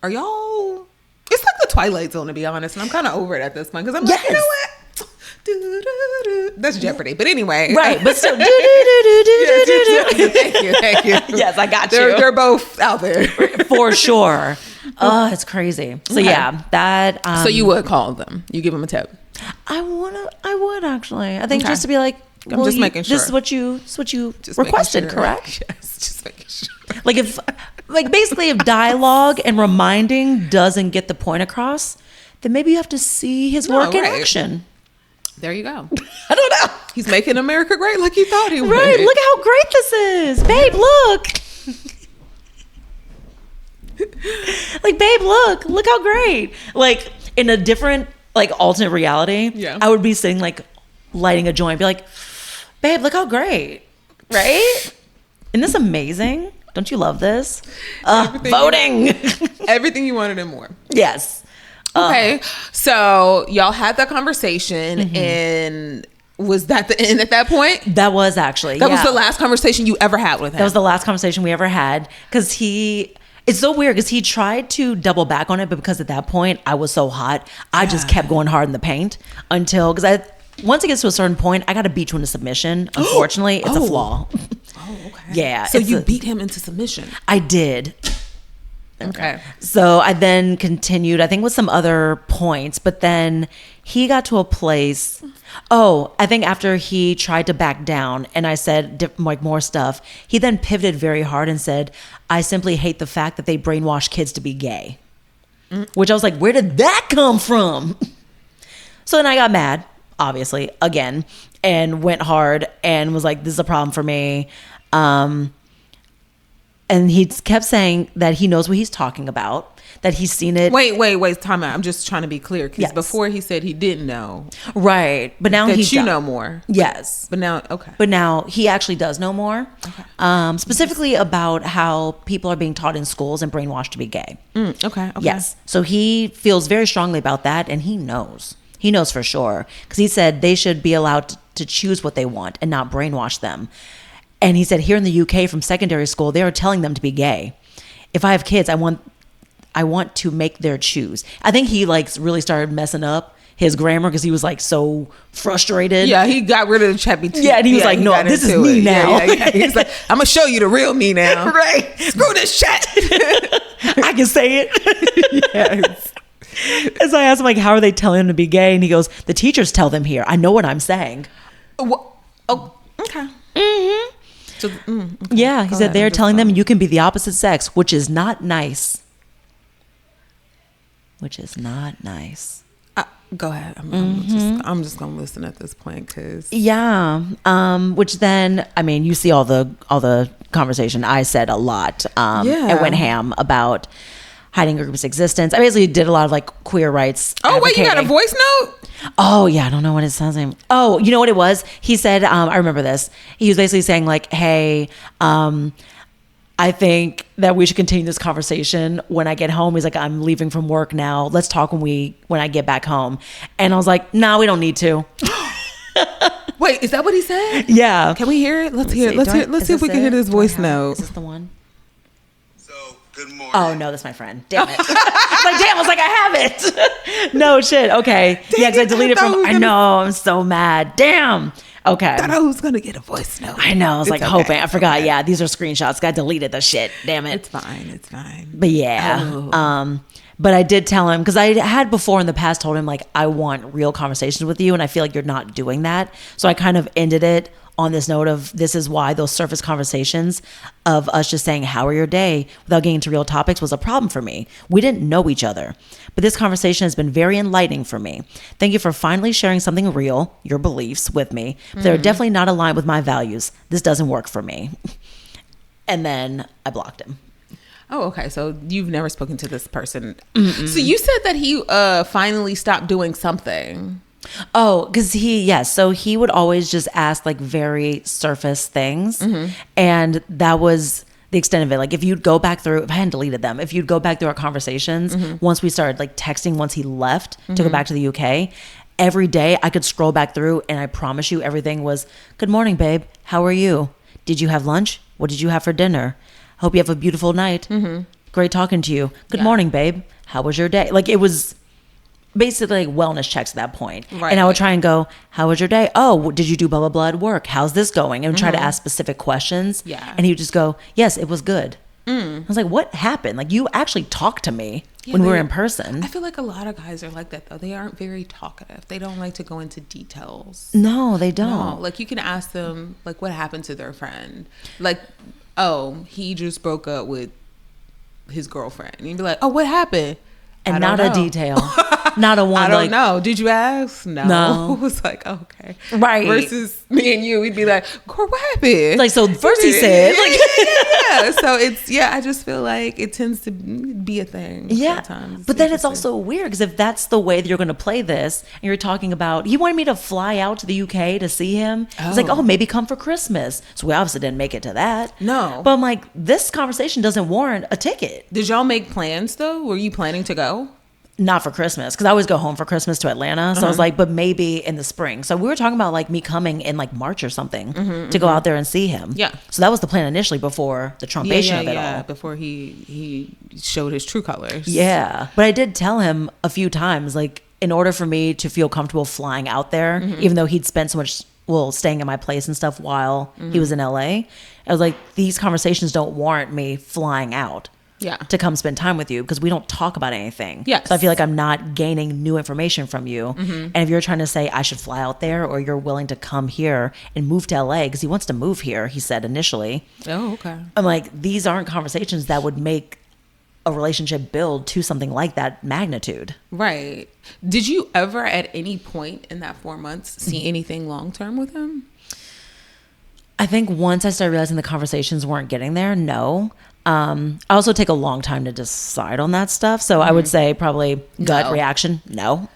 A: are y'all? It's like the Twilight Zone, to be honest, and I'm kind of over it at this point because I'm like, you know what? That's Jeopardy. But anyway.
B: Right. But still.
A: Thank you.
B: Yes, I got you.
A: They're both out there.
B: For sure. Oh, it's crazy. So yeah, that.
A: So you would call them. You give them a tip.
B: I would actually. I think just to be like,
A: I'm just making sure.
B: This is what you requested, correct?
A: Yes, just making sure.
B: Basically if dialogue and reminding doesn't get the point across, then maybe you have to see his work in action.
A: There you go.
B: I don't know.
A: He's making America great like he thought he would.
B: Right. Look how great this is. Babe, look. Babe, look how great. In a different, alternate reality, I would be sitting, lighting a joint, be like, babe, look how great. Right? Isn't this amazing? Don't you love this? Voting.
A: Everything you wanted and more.
B: Yes.
A: Okay. So y'all had that conversation and was that the end at that point?
B: That was actually.
A: That was the last conversation you ever had with him.
B: That was the last conversation we ever had. Because it's so weird because he tried to double back on it, but because at that point I was so hot, I just kept going hard in the paint because once it gets to a certain point, I got to beat you into submission. Unfortunately, it's a flaw.
A: Oh, okay.
B: Yeah.
A: So you beat him into submission.
B: I did.
A: Okay.
B: So I then continued, I think with some other points, but then he got to a place. Oh, I think after he tried to back down and I said more stuff, he then pivoted very hard and said, I simply hate the fact that they brainwash kids to be gay. Which I was like, where did that come from? So then I got mad, obviously, again, and went hard and was like, this is a problem for me. And he kept saying that he knows what he's talking about, that he's seen it.
A: Wait, time out. I'm just trying to be clear because before he said he didn't know.
B: Right. But now
A: he know more.
B: Yes.
A: But now, okay.
B: But now he actually does know more. Okay. Specifically about how people are being taught in schools and brainwashed to be gay.
A: Okay.
B: Yes. So he feels very strongly about that and he knows. He knows for sure. Because he said they should be allowed to choose what they want and not brainwash them. And he said here in the UK from secondary school, they are telling them to be gay. If I have kids, I want to make their choose. I think he really started messing up his grammar because he was so frustrated.
A: Yeah, he got rid of the Chat GPT.
B: Yeah, and he was like, no, this is me now.
A: Yeah. He's like, I'm going to show you the real me now.
B: Right.
A: Screw this chat.
B: I can say it. Yes. And so I asked him, how are they telling him to be gay? And he goes, the teachers tell them here. I know what I'm saying.
A: Oh, okay.
B: Mm-hmm.
A: So, okay.
B: Yeah, he said they're telling them you can be the opposite sex, which is not nice. Which is not nice.
A: Go ahead. I'm just gonna listen at this point because
B: which then you see all the conversation. I said a lot. And went ham about hiding a group's existence. I basically did a lot of queer rights.
A: Oh wait, you got a voice note?
B: Oh yeah, I don't know what it sounds like. Oh, you know what it was? He said, I remember this. He was basically saying hey, I think that we should continue this conversation when I get home. He's like, I'm leaving from work now. Let's talk when I get back home. And I was like, no, we don't need to.
A: Wait, is that what he said?
B: Yeah.
A: Can we hear it? Let's hear it. Let's see if we can hear this voice note.
B: Is this the one?
C: Good morning.
B: Oh no, that's my friend. Damn it! I was like, I have it. No shit. Okay. Yeah, because I deleted from. I know. I'm so mad. Damn. Okay.
A: I thought I was gonna get a voice note.
B: I know. I was hoping. I forgot. Okay. Yeah, these are screenshots. I deleted the shit. Damn it.
A: It's fine.
B: But yeah. But I did tell him because I had before in the past told him I want real conversations with you, and I feel like you're not doing that. So I kind of ended it on this note of this is why those surface conversations of us just saying, how are your day without getting into real topics was a problem for me. We didn't know each other. But this conversation has been very enlightening for me. Thank you for finally sharing something real, your beliefs, with me. But they're definitely not aligned with my values. This doesn't work for me. And then I blocked him.
A: Oh, okay. So you've never spoken to this person. Mm-mm. So you said that he finally stopped doing something.
B: Oh, because so he would always just ask very surface things. Mm-hmm. And that was the extent of it. If you'd go back through, if I hadn't deleted them, if you'd go back through our conversations, once we started texting, once he left to go back to the UK, every day I could scroll back through and I promise you everything was, good morning, babe. How are you? Did you have lunch? What did you have for dinner? Hope you have a beautiful night. Mm-hmm. Great talking to you. Good morning, babe. How was your day? It was basically like wellness checks at that point.
A: Right,
B: And I would
A: right.
B: try and go, how was your day? Oh, did you do blah, blah, blah at work? How's this going? And try to ask specific questions.
A: Yeah.
B: And he would just go, yes, it was good. I was like, what happened? Like, you actually talked to me when we were in person.
A: I feel like a lot of guys are like that though. They aren't very talkative. They don't like to go into details.
B: No, they don't.
A: No, like you can ask them like what happened to their friend. Like, oh, he just broke up with his girlfriend. And you'd be like, oh, what happened?
B: And
A: I
B: not
A: don't
B: a
A: know.
B: detail. Not a one.
A: I don't
B: like,
A: know. Did you ask? No.
B: No.
A: It was like, okay.
B: Right.
A: Versus me and you, we'd be like, girl, what happened?
B: Like, so first he said, like,
A: yeah. So it's, I just feel like it tends to be a thing.
B: yeah.
A: Sometimes.
B: But then it's
A: interesting.
B: also weird because if that's the way that you're going to play this, and you're talking about, he wanted me to fly out to the UK to see him. It's like,
A: Oh.
B: oh, maybe come for Christmas. So we obviously didn't make it to that.
A: No.
B: But I'm like, this conversation doesn't warrant a ticket.
A: Did y'all make plans though? Were you planning to go?
B: Not for Christmas, because I always go home for Christmas to Atlanta. So I was like, but maybe in the spring. So we were talking about like me coming in like March or something to go out there and see him.
A: Yeah.
B: So that was the plan initially before the trumpation of it all.
A: Before he showed his true colors.
B: Yeah. But I did tell him a few times, like, in order for me to feel comfortable flying out there, even though he'd spent so much, staying at my place and stuff while he was in LA, I was like, these conversations don't warrant me flying out.
A: Yeah.
B: To come spend time with you because we don't talk about anything.
A: Yes.
B: So I feel like I'm not gaining new information from you. And if you're trying to say I should fly out there or you're willing to come here and move to LA because he wants to move here, he said initially.
A: Oh, okay.
B: I'm like, these aren't conversations that would make a relationship build to something like that magnitude.
A: Right. Did you ever at any point in that 4 months see anything long term with him?
B: I think once I started realizing the conversations weren't getting there, no. I also take a long time to decide on that stuff. So I would say probably gut
A: No.
B: reaction, no.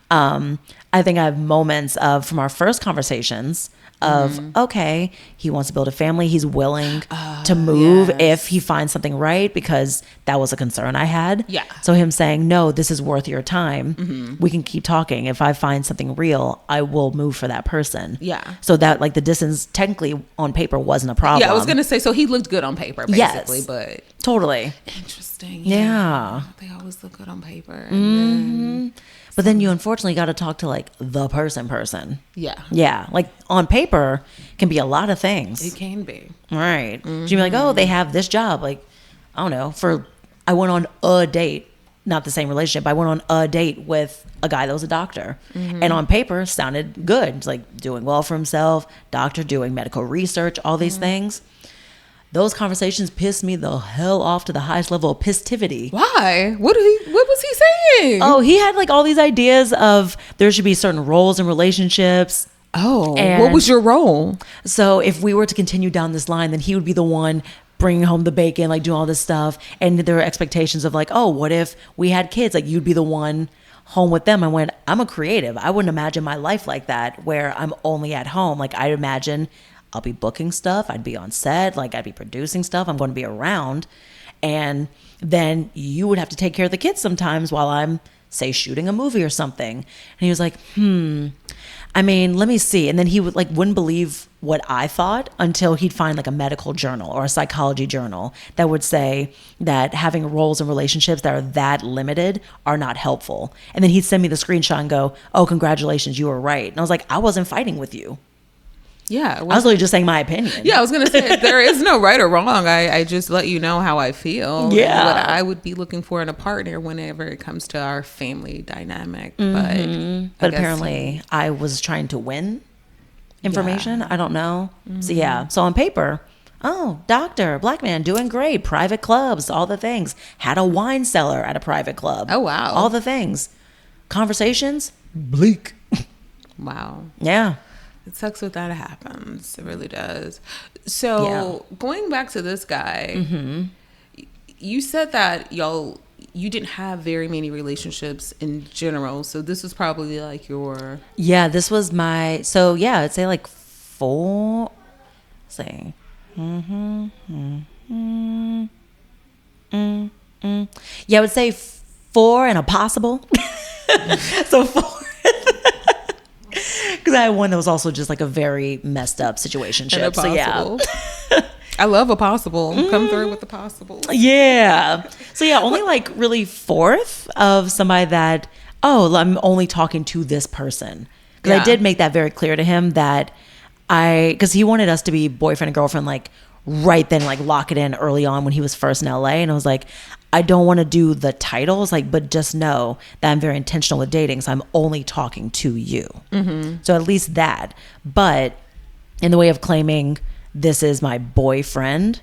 B: I think I have moments of from our first conversations of, okay, he wants to build a family. He's willing to move if he finds something right, because that was a concern I had.
A: Yeah.
B: So him saying, no, this is worth your time. We can keep talking. If I find something real, I will move for that person.
A: Yeah.
B: So that like the distance technically on paper wasn't a problem.
A: Yeah, I was going to say, so he looked good on paper, basically,
B: Yes.
A: but
B: Totally.
A: interesting.
B: Yeah.
A: They always look good on paper. And then,
B: But then you unfortunately got to talk to like the person.
A: yeah,
B: Yeah. Like on paper can be a lot of things.
A: it can be.
B: Right. So you'd be like, oh, they have this job. Like, I don't know. I went on a date, not the same relationship. I went on a date with a guy that was a doctor. And on paper sounded good. It's like doing well for himself, doctor, doing medical research, all these things. Those conversations pissed me the hell off to the highest level of pissivity.
A: Why? What was he saying?
B: Oh, he had like all these ideas of there should be certain roles in relationships.
A: Oh,
B: And-
A: what was your role?
B: So if we were to continue down this line, then he would be the one bringing home the bacon, like doing all this stuff. And there are expectations of like, oh, what if we had kids? Like you'd be the one home with them. I went, I'm a creative. I wouldn't imagine my life like that where I'm only at home. Like I'd imagine I'll be booking stuff. I'd be on set. Like I'd be producing stuff. I'm going to be around. And then you would have to take care of the kids sometimes while I'm, say, shooting a movie or something. And he was like, I mean, let me see. And then he wouldn't believe what I thought until he'd find like a medical journal or a psychology journal that would say that having roles in relationships that are that limited are not helpful. And then he'd send me the screenshot and go, oh, congratulations, you were right. And I was like, I wasn't fighting with you.
A: Yeah.
B: I was literally just saying my opinion.
A: Yeah, I was gonna say there is no right or wrong. I just let you know how I feel.
B: Yeah.
A: And what I would be looking for in a partner whenever it comes to our family dynamic. But I
B: But
A: guess-
B: apparently I was trying to win information. I don't know. So yeah. So on paper, oh, doctor, black man, doing great. Private clubs, all the things. Had a wine cellar at a private club.
A: Oh, wow.
B: All the things. Conversations, bleak.
A: wow.
B: Yeah.
A: It sucks when that happens. It really does. So going back to this guy, you said that you didn't have very many relationships in general. So this was probably like your...
B: Yeah, this was my, so yeah, I'd say like 4, say, yeah, I would say 4 and a possible. So 4. Because I had one that was also just like a very messed up situationship. So yeah.
A: I love a possible. Come through with the possible.
B: Yeah. So yeah, only like really 4th of somebody that oh, I'm only talking to this person. Because I did make that very clear to him that because he wanted us to be boyfriend and girlfriend, like right then, like lock it in early on when he was first in LA. And I was like, I don't want to do the titles, like, but just know that I'm very intentional with dating. So I'm only talking to you. So at least that. But in the way of claiming this is my boyfriend,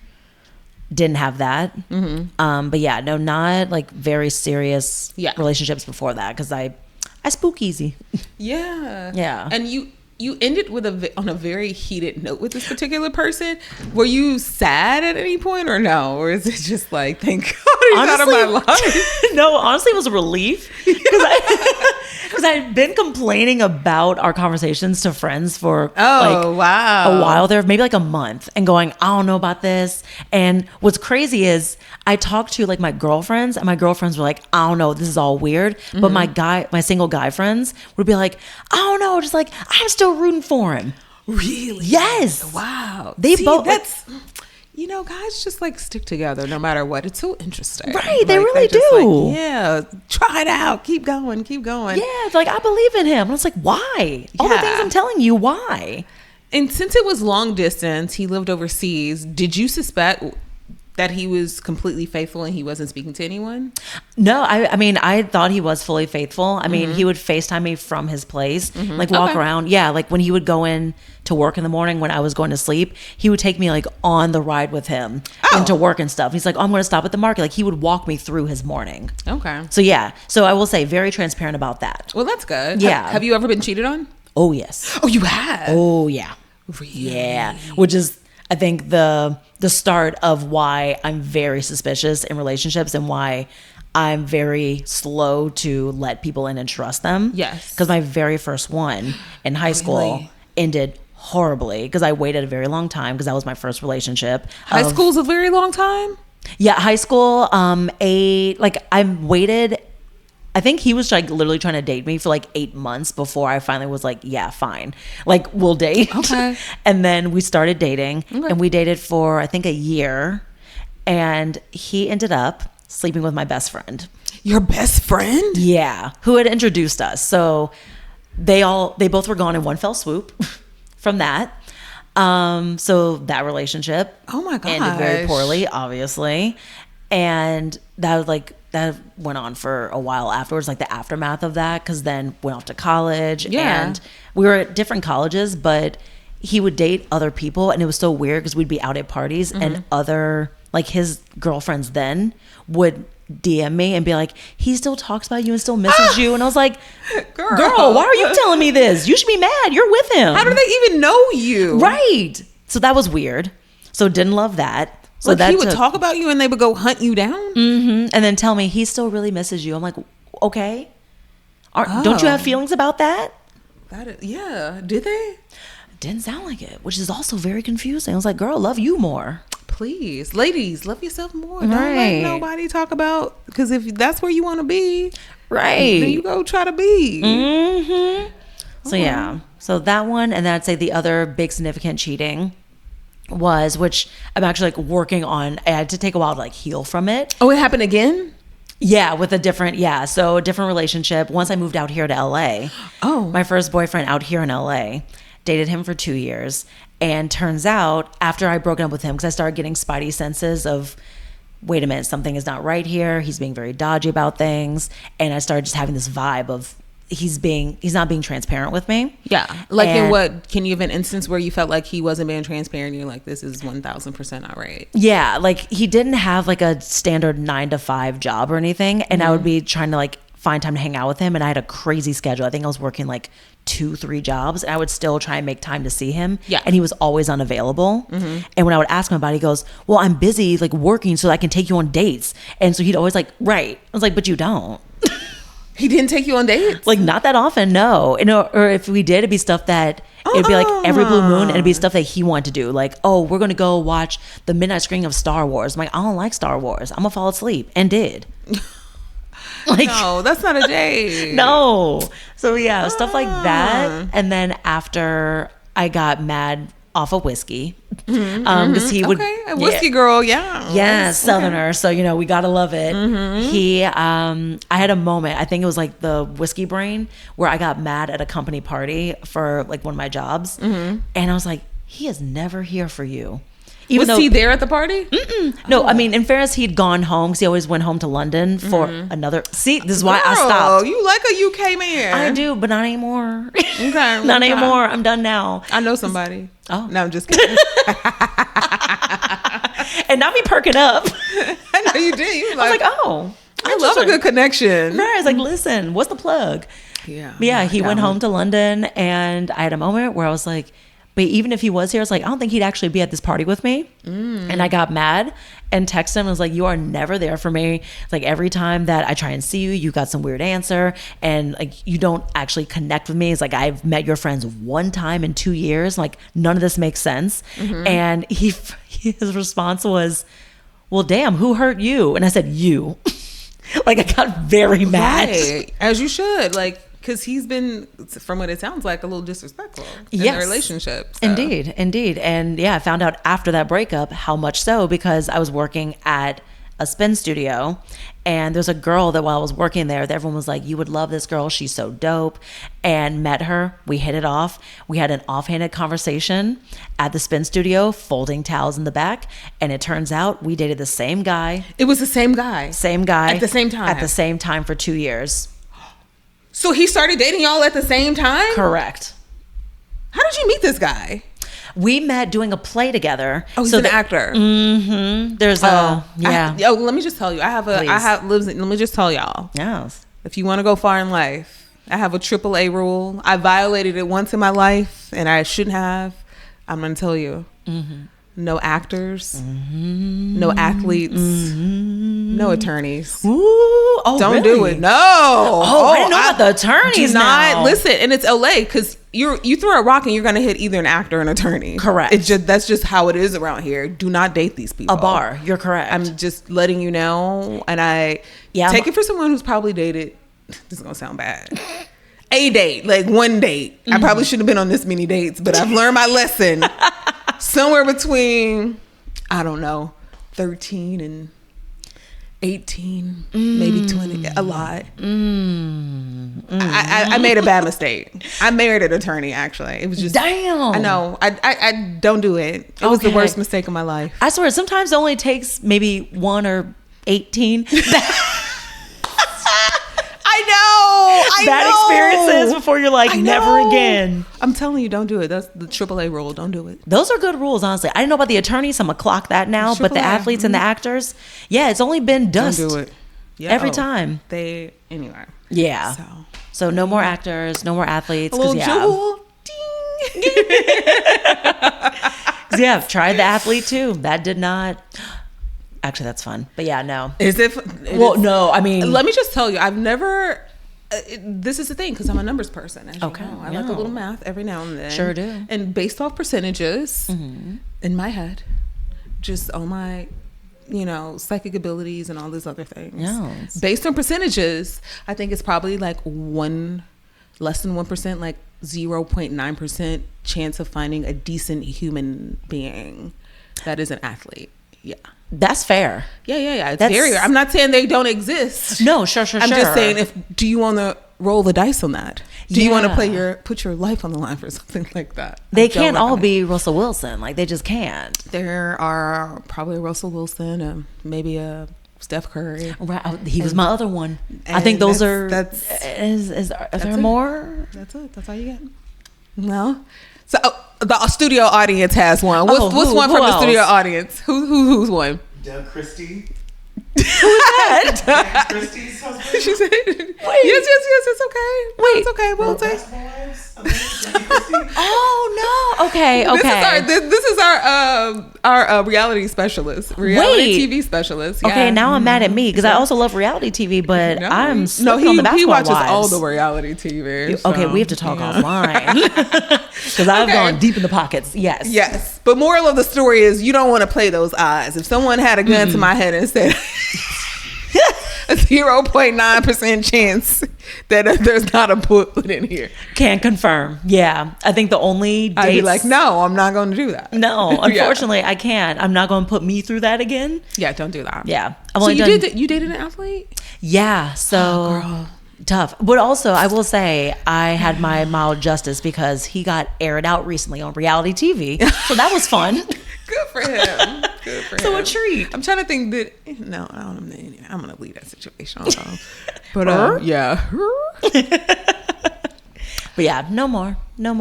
B: didn't have that. But yeah, no, not like very serious relationships before that, because I spook easy.
A: Yeah. And you ended with on a very heated note with this particular person. Were you sad at any point or no? Or is it just like, thank God he's out of my life?
B: No, honestly, it was a relief. Because I'd been complaining about our conversations to friends for a while there, maybe like a month, and going, I don't know about this. And what's crazy is I talked to like my girlfriends, and my girlfriends were like, I don't know, this is all weird. But my single guy friends would be like, I don't know, just like, I'm still rooting for him.
A: Really?
B: Yes.
A: Wow.
B: They both.
A: That's, you know, guys just like stick together no matter what. It's so interesting.
B: Right. They really do.
A: Like, yeah. Try it out. Keep going. Keep going.
B: Yeah. It's like, I believe in him. And I was like, why? All the things I'm telling you, why?
A: And since it was long distance, he lived overseas. Did you suspect that he was completely faithful and he wasn't speaking to anyone?
B: No, I mean, I thought he was fully faithful. I mean, he would FaceTime me from his place, like walk around. Yeah, like when he would go in to work in the morning when I was going to sleep, he would take me like on the ride with him into work and stuff. He's like, oh, I'm going to stop at the market. Like he would walk me through his morning.
A: Okay.
B: So yeah, so I will say very transparent about that.
A: Well, that's good.
B: Yeah.
A: Have you ever been cheated on?
B: Oh, yes.
A: Oh, you have?
B: Oh, yeah.
A: Really?
B: Yeah. Which is, I think, the start of why I'm very suspicious in relationships and why I'm very slow to let people in and trust them.
A: Yes.
B: Because my very first one in high school ended horribly because I waited a very long time because that was my first relationship.
A: High school's a very long time?
B: Yeah, high school, I waited. I think he was like literally trying to date me for like 8 months before I finally was like, yeah, fine. Like we'll date.
A: Okay.
B: And then we started dating and we dated for I think a year, and he ended up sleeping with my best friend.
A: Your best friend?
B: Yeah. Who had introduced us. So they both were gone in one fell swoop from that. So that relationship ended very poorly, obviously. And that went on for a while afterwards, like the aftermath of that, because then went off to college and we were at different colleges, but he would date other people, and it was so weird because we'd be out at parties and other, like his girlfriends then would DM me and be like, he still talks about you and still misses you. And I was like, girl, why are you telling me this? You should be mad. You're with him.
A: How do they even know you?
B: Right. So that was weird. So didn't love that. So
A: like he would talk about you and they would go hunt you down?
B: And then tell me he still really misses you. I'm like, okay. Don't you have feelings about that?
A: Yeah. Did they?
B: Didn't sound like it, which is also very confusing. I was like, girl, love you more.
A: Please. Ladies, love yourself more. Don't let nobody talk about, because if that's where you want to be, then you go try to be.
B: So yeah. So that one, and then I'd say the other big significant cheating was, which I'm actually like working on. I had to take a while to like heal from it.
A: Oh, it happened again?
B: Yeah, with a different relationship. Once I moved out here to LA. Oh. My first boyfriend out here in LA. Dated him for 2 years. And turns out, after I broke up with him, because I started getting spidey senses of, wait a minute, something is not right here. He's being very dodgy about things. And I started just having this vibe of, he's not being transparent with me.
A: Yeah. Like in what? Can you have an instance where you felt like he wasn't being transparent and you're like, this is 1000% not right? Yeah.
B: Like he didn't have like a standard 9-to-5 job or anything. And I would be trying to like find time to hang out with him. And I had a crazy schedule. I think I was working like 2-3 jobs, and I would still try and make time to see him. Yeah. And he was always unavailable. And when I would ask him about it, he goes, well, I'm busy like working so I can take you on dates. And so he'd always like, right. I was like, but you don't.
A: He didn't take you on dates?
B: Like, not that often, no. You know, or if we did, it'd be stuff that, it'd be like every blue moon, and it'd be stuff that he wanted to do. Like, oh, we're going to go watch the midnight screening of Star Wars. I'm like, I don't like Star Wars. I'm going to fall asleep. And did.
A: Like, no, that's not a date.
B: No. So, yeah, stuff like that. And then after I got mad off of whiskey. Because he would,
A: a whiskey girl, yeah.
B: Yeah, Southerner. So, we gotta love it. I had a moment, I think it was like the whiskey brain, where I got mad at a company party for like one of my jobs. And I was like, he is never here for you.
A: Was he there at the party?
B: No, I mean, in fairness, he'd gone home because he always went home to London for another. See, this is why I stopped.
A: You like a UK man?
B: I do, but not anymore.
A: Okay,
B: not anymore. I'm done now.
A: I know somebody.
B: Oh,
A: no, I'm just kidding.
B: And not me perking up.
A: I know you did. You
B: I was like, oh,
A: I love a good connection.
B: Right. I was like, listen, what's the plug?
A: Yeah.
B: But yeah, he went home to London, and I had a moment where I was like, but even if he was here, I was like, I don't think he'd actually be at this party with me. And I got mad and texted him. I was like, you are never there for me. It's like every time that I try and see you, you got some weird answer. And like, you don't actually connect with me. It's like, I've met your friends one time in 2 years. Like, none of this makes sense. And his response was, well, damn, who hurt you? And I said, you. Like, I got very mad.
A: Right. As you should. Like, because he's been, from what it sounds like, a little disrespectful in their relationship. So.
B: Indeed. And yeah, I found out after that breakup how much so, because I was working at a spin studio, and there's a girl that while I was working there, everyone was like, you would love this girl, she's so dope. And met her, we hit it off. We had an offhanded conversation at the spin studio, folding towels in the back, and it turns out we dated the same guy.
A: It was the same guy?
B: Same guy.
A: At the same time?
B: At the same time for 2 years.
A: So he started dating y'all at the same time?
B: Correct.
A: How did you meet this guy?
B: We met doing a play together.
A: Oh, he's an actor.
B: There's
A: let me just tell you. Let me just tell y'all.
B: Yes.
A: If you want to go far in life, I have a AAA rule. I violated it once in my life, and I shouldn't have. I'm going to tell you. No actors, no athletes, no attorneys.
B: Ooh,
A: don't
B: really?
A: do it. No.
B: I didn't know about the attorneys.
A: Do not
B: now.
A: Listen, and it's LA because you throw a rock and you're gonna hit either an actor or an attorney.
B: Correct.
A: That's just how it is around here. Do not date these people.
B: A bar. You're correct.
A: I'm just letting you know, and take it for someone who's probably dated. This is gonna sound bad. A date, like one date. I probably shouldn't have been on this many dates, but I've learned my lesson. Somewhere between, I don't know, 13 and 18, maybe 20, a lot. I made a bad mistake. I married an attorney, actually. It was just,
B: damn.
A: I know. I don't do it. It was the worst mistake of my life.
B: I swear, sometimes it only takes maybe 1 or 18. Bad experiences before you're like, never again.
A: I'm telling you, don't do it. That's the AAA rule. Don't do it.
B: Those are good rules, honestly. I didn't know about the attorneys. I'm going to clock that now. But the athletes and the actors, it's only been dust.
A: Don't do it. Yeah.
B: Every time.
A: Anyway.
B: Yeah. So no more actors, no more athletes.
A: A little jewel. Ding.
B: Yeah, tried the athlete too. That did not... Actually, that's fun. But yeah, no.
A: Is it?
B: No. I mean...
A: Let me just tell you, I've never... this is the thing, because I'm a numbers person. As you know. I like a little math every now and then.
B: Sure do.
A: And based off percentages, in my head, just all my, psychic abilities and all these other things.
B: Yes.
A: Based on percentages, I think it's probably like less than 1%, like 0.9% chance of finding a decent human being that is an athlete. Yeah.
B: That's fair.
A: Yeah. It's very rare. I'm not saying they don't exist.
B: No, sure.
A: I'm just saying, do you want to roll the dice on that? Do you want to put your life on the line for something like that?
B: They can't all be Russell Wilson. Like, they just can't.
A: There are probably a Russell Wilson, maybe a Steph Curry.
B: Right. He was my other one. I think those are. Is there more?
A: That's it. That's all you get. No. So the studio audience has one. What's one from the studio audience? Who's one?
C: Doug Christie.
B: Who's that?
C: Doug Christie's husband.
A: She said, yes, it's okay. Wait, it's okay. We'll take.
B: Oh no. Okay.
A: This is our reality specialist, reality TV specialist. Yeah.
B: Okay, now I'm mad at me because I also love reality TV, but I'm slipping on the Basketball
A: Wives. He watches all the reality TV.
B: Okay, we have to talk offline because I've gone deep in the pockets. Yes.
A: But moral of the story is, you don't want to play those odds. If someone had a gun to my head and said a 0.9% chance that there's not a put in here.
B: Can't confirm. Yeah. I think the only dates...
A: I'd be like, no, I'm not going to do that.
B: No, unfortunately, I can't. I'm not going to put me through that again.
A: Yeah, don't do that.
B: Yeah.
A: So you dated an athlete?
B: Yeah. So...
A: girl.
B: Tough. But also, I will say, I had my mild justice because he got aired out recently on reality TV. So that was fun.
A: Good for him. Good for him.
B: So a treat.
A: I'm trying to think that... No, I don't know. I'm going to leave that situation alone. But, yeah.
B: But yeah, no more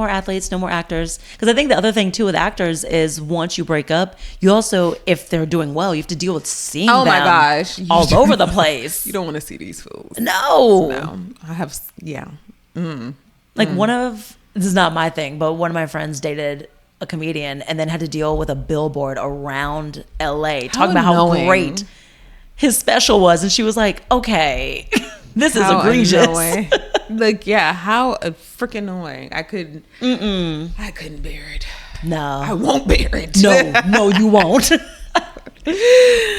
B: athletes, no more actors. Because I think the other thing too with actors is once you break up, you also, if they're doing well, you have to deal with seeing them
A: my gosh,
B: all over the place.
A: You don't want to see these fools.
B: No,
A: I have. Yeah,
B: like this is not my thing, but one of my friends dated a comedian and then had to deal with a billboard around LA talking about how great his special was, and she was like, "Okay, this is egregious."
A: Like, yeah, how freaking annoying. I couldn't bear it.
B: No.
A: I won't bear it.
B: No, you won't.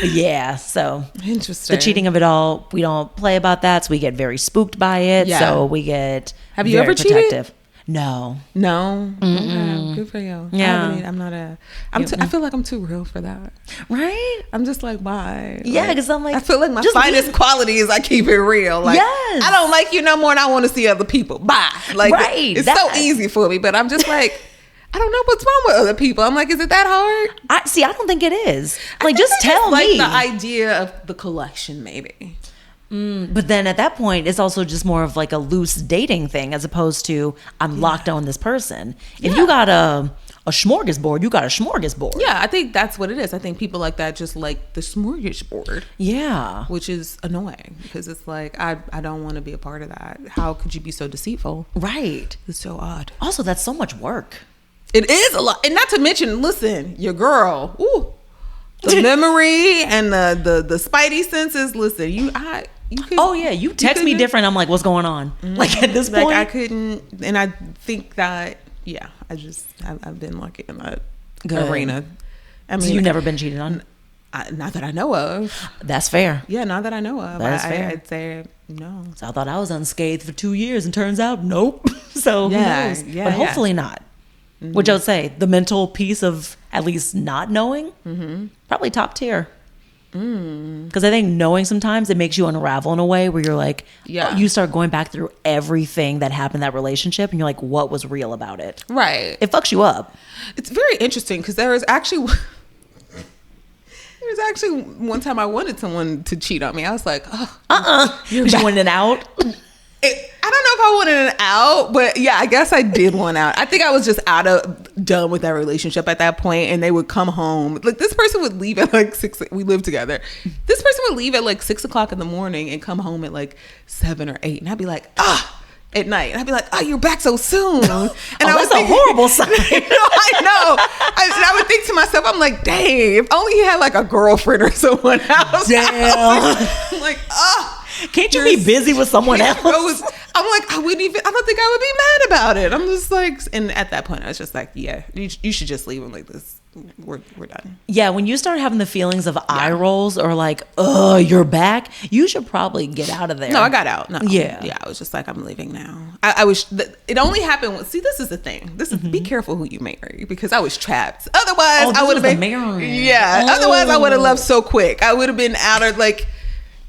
B: Yeah, so
A: interesting.
B: The cheating of it all, we don't play about that, so we get very spooked by it. Yeah. So we get
A: Have you ever cheated?
B: No.
A: Okay, good for you.
B: Yeah.
A: I feel like I'm too real for that.
B: Right?
A: I'm just like, why?
B: Yeah, because I'm like,
A: I feel like my finest quality is I keep it real. Like,
B: yes.
A: I don't like you no more and I want to see other people. Bye. Like,
B: right.
A: It's so easy for me, but I'm just like, I don't know what's wrong with other people. I'm like, is it that hard?
B: I don't think it is. Like, just tell me.
A: Like the idea of the collection, maybe.
B: But then at that point, it's also just more of like a loose dating thing as opposed to I'm locked on this person. If you got a smorgasbord, you got a smorgasbord.
A: Yeah, I think that's what it is. I think people like that just like the smorgasbord.
B: Yeah.
A: Which is annoying because it's like, I don't want to be a part of that. How could you be so deceitful?
B: Right.
A: It's so odd.
B: Also, that's so much work.
A: It is a lot. And not to mention, listen, your girl, the memory and the spidey senses, listen, you could,
B: you text me different. I'm like, what's going on? Like at this point,
A: I couldn't, and I think that I've been lucky in that arena. I mean,
B: so you've never been cheated on?
A: Not that I know of.
B: That's fair.
A: Yeah, not that I know of.
B: That's fair.
A: I'd say no.
B: So I thought I was unscathed for 2 years, and turns out nope. So who knows? But hopefully not. Which I would say the mental piece of at least not knowing, probably top tier. Because I think knowing sometimes it makes you unravel in a way where you're like, you start going back through everything that happened in that relationship and you're like, what was real about it?
A: Right.
B: It fucks you up.
A: It's very interesting because there was actually one time I wanted someone to cheat on me. I was like,
B: You wanted an out?
A: I don't know if I wanted an out, but yeah, I guess I did want out. I think I was just done with that relationship at that point, and they would come home. Like, this person would leave at like 6. We lived together. This person would leave at like 6 o'clock in the morning and come home at like 7 or 8, and I'd be like, at night. And I'd be like, you're back so soon. And
B: I was a horrible sign.
A: I know. I would think to myself, I'm like, dang, if only he had like a girlfriend or someone else.
B: Damn.
A: I'm like,
B: can't you be busy with someone else?
A: I'm like, I don't think I would be mad about it. I'm just like, and at that point, I was just like, yeah, you should just leave him like this. We're done.
B: Yeah, when you start having the feelings of eye rolls or like, you're back, you should probably get out of there.
A: No, I got out. No.
B: Yeah.
A: I was just like, I'm leaving now. I was, it only happened, this is the thing. This is, be careful who you marry, because I was trapped. Otherwise, I would have been, otherwise I would have left so quick. I would have been out of like,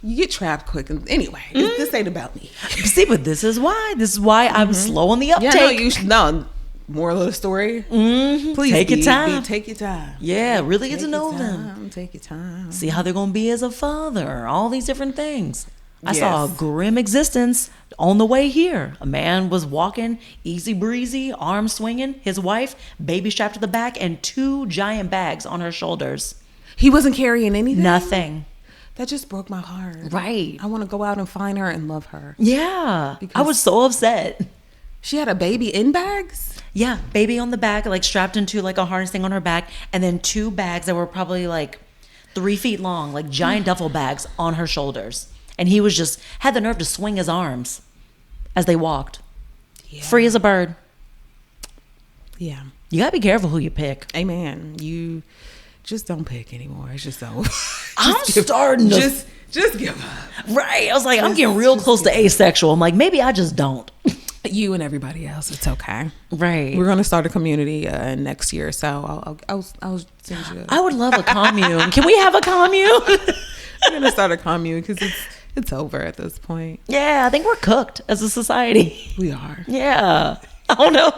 A: you get trapped quick. And anyway, this ain't about me.
B: See, but this is why I'm slow on the uptake.
A: No, moral of the story. Please
B: take your time.
A: Take your time.
B: Yeah, really get to know them.
A: Take your time.
B: See how they're going to be as a father. All these different things. I saw a grim existence on the way here. A man was walking, easy breezy, arms swinging. His wife, baby strapped to the back, and 2 giant bags on her shoulders.
A: He wasn't carrying anything?
B: Nothing.
A: That just broke my heart.
B: Right.
A: I want to go out and find her and love her.
B: Yeah. I was so upset.
A: She had a baby in bags?
B: Yeah. Baby on the back, like strapped into like a harness thing on her back. And then 2 bags that were probably like 3 feet long, like giant duffel bags on her shoulders. And he was just, had the nerve to swing his arms as they walked. Yeah. Free as a bird.
A: Yeah.
B: You got to be careful who you pick.
A: Amen. You just don't pick anymore. It's just so.
B: I'm starting to
A: just give up.
B: Right. I was like, I'm getting real close to asexual. I'm like, maybe I just don't.
A: You and everybody else, it's okay.
B: Right.
A: We're gonna start a community next year, so I'll send you.
B: I would love a commune. Can we have a commune?
A: We're gonna start a commune because it's over at this point.
B: Yeah, I think we're cooked as a society.
A: We are.
B: Yeah. I don't know.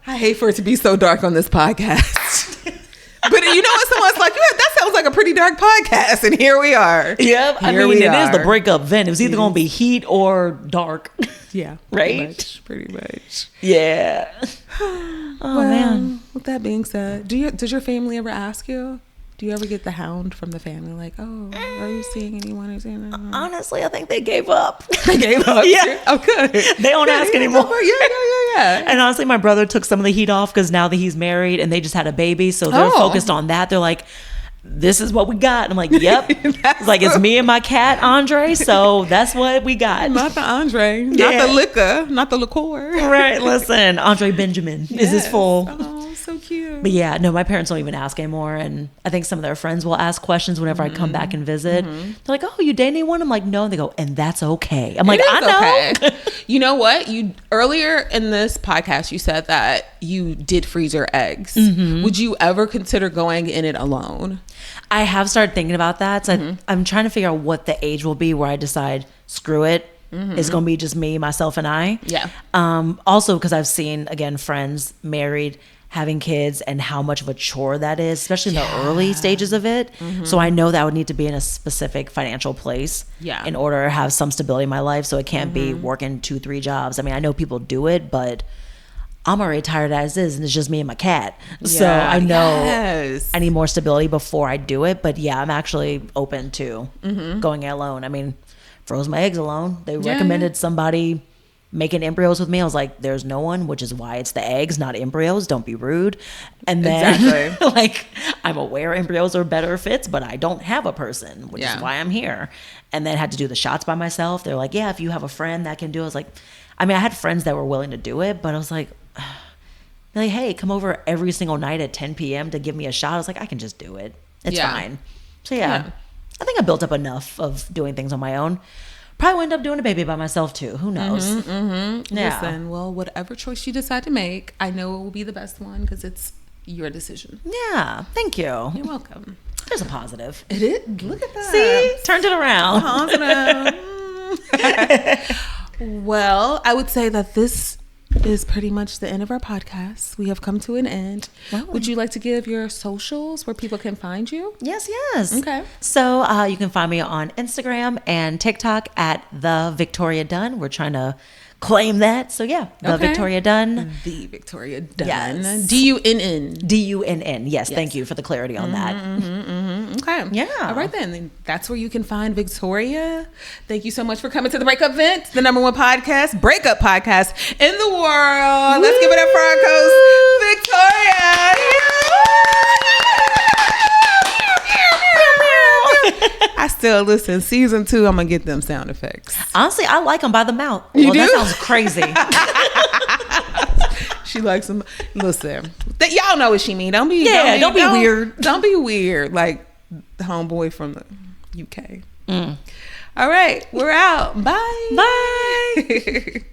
A: I hate for it to be so dark on this podcast. But you know what? Someone's like, yeah, that sounds like a pretty dark podcast. And here we are.
B: Yep. I mean, it is the breakup vent. It was either going to be heat or dark.
A: Yeah.
B: Right?
A: Pretty much.
B: Yeah. Oh,
A: well,
B: man.
A: With that being said, does your family ever ask you? Do you ever get the hound from the family? Like, oh, are you seeing anyone?
B: Honestly, I think they gave up.
A: They gave up?
B: Yeah.
A: Oh, good.
B: They don't ask anymore.
A: Yeah.
B: And honestly, my brother took some of the heat off because now that he's married and they just had a baby, so they're focused on that. They're like, this is what we got. And I'm like, yep. It's like, it's me and my cat, Andre, so that's what we got.
A: Not the Andre. Not the liquor. Not the liqueur.
B: Right. Listen, Andre Benjamin is his full.
A: Oh, so cute.
B: But yeah, no, my parents don't even ask anymore. And I think some of their friends will ask questions whenever I come back and visit. They're like, oh, you date anyone? I'm like, no. And they go, and that's okay. I'm like, I know.
A: Okay. You know what? You earlier in this podcast, you said that you did freeze your eggs. Would you ever consider going in it alone?
B: I have started thinking about that. So I'm trying to figure out what the age will be where I decide, screw it. It's going to be just me, myself, and I.
A: Yeah.
B: Also, because I've seen, again, friends married, having kids, and how much of a chore that is, especially in the early stages of it. So I know that I would need to be in a specific financial place in order to have some stability in my life. So it can't be working 2-3 jobs. I mean, I know people do it, but I'm already tired as is, and it's just me and my cat. So I know I need more stability before I do it. But yeah, I'm actually open to going it alone. I mean, froze my eggs alone. They recommended somebody making embryos with me. I was like, there's no one, which is why it's the eggs, not embryos. Don't be rude. And then like, I'm aware embryos are better fits, but I don't have a person, which is why I'm here. And then had to do the shots by myself. They're like, yeah, if you have a friend that can do it. I was like, I mean, I had friends that were willing to do it, but I was like, hey, come over every single night at 10 p.m. to give me a shot. I was like, I can just do it. It's fine. So yeah, I think I built up enough of doing things on my own. Probably end up doing a baby by myself too. Who knows?
A: Yeah. Listen, well, whatever choice you decide to make, I know it will be the best one because it's your decision.
B: Yeah. Thank you.
A: You're welcome.
B: There's a positive.
A: It is. Look at that.
B: See? Turned it around.
A: Positive. Well, I would say that this is pretty much the end of our podcast. We have come to an end. Wow. Would you like to give your socials where people can find you?
B: Yes.
A: Okay.
B: So you can find me on Instagram and TikTok at The Victoria Dunn. We're trying to claim that. So yeah, The Victoria Dunn.
A: The Victoria Dunn.
B: Yes.
A: D-U-N-N.
B: D-U-N-N. Yes. Thank you for the clarity on that.
A: Okay.
B: Yeah.
A: All right then. That's where you can find Victoria. Thank you so much for coming to the Breakup Vent, the #1 podcast, breakup podcast in the world. Let's give it up for our host, Victoria. I still listen. Season 2, I'm gonna get them sound effects.
B: Honestly, I like them by the mouth.
A: You do?
B: That sounds crazy.
A: She likes them. Listen, y'all know what she mean. Don't be
B: weird.
A: Don't be weird like the homeboy from the UK. All right, we're out. Bye.
B: Bye.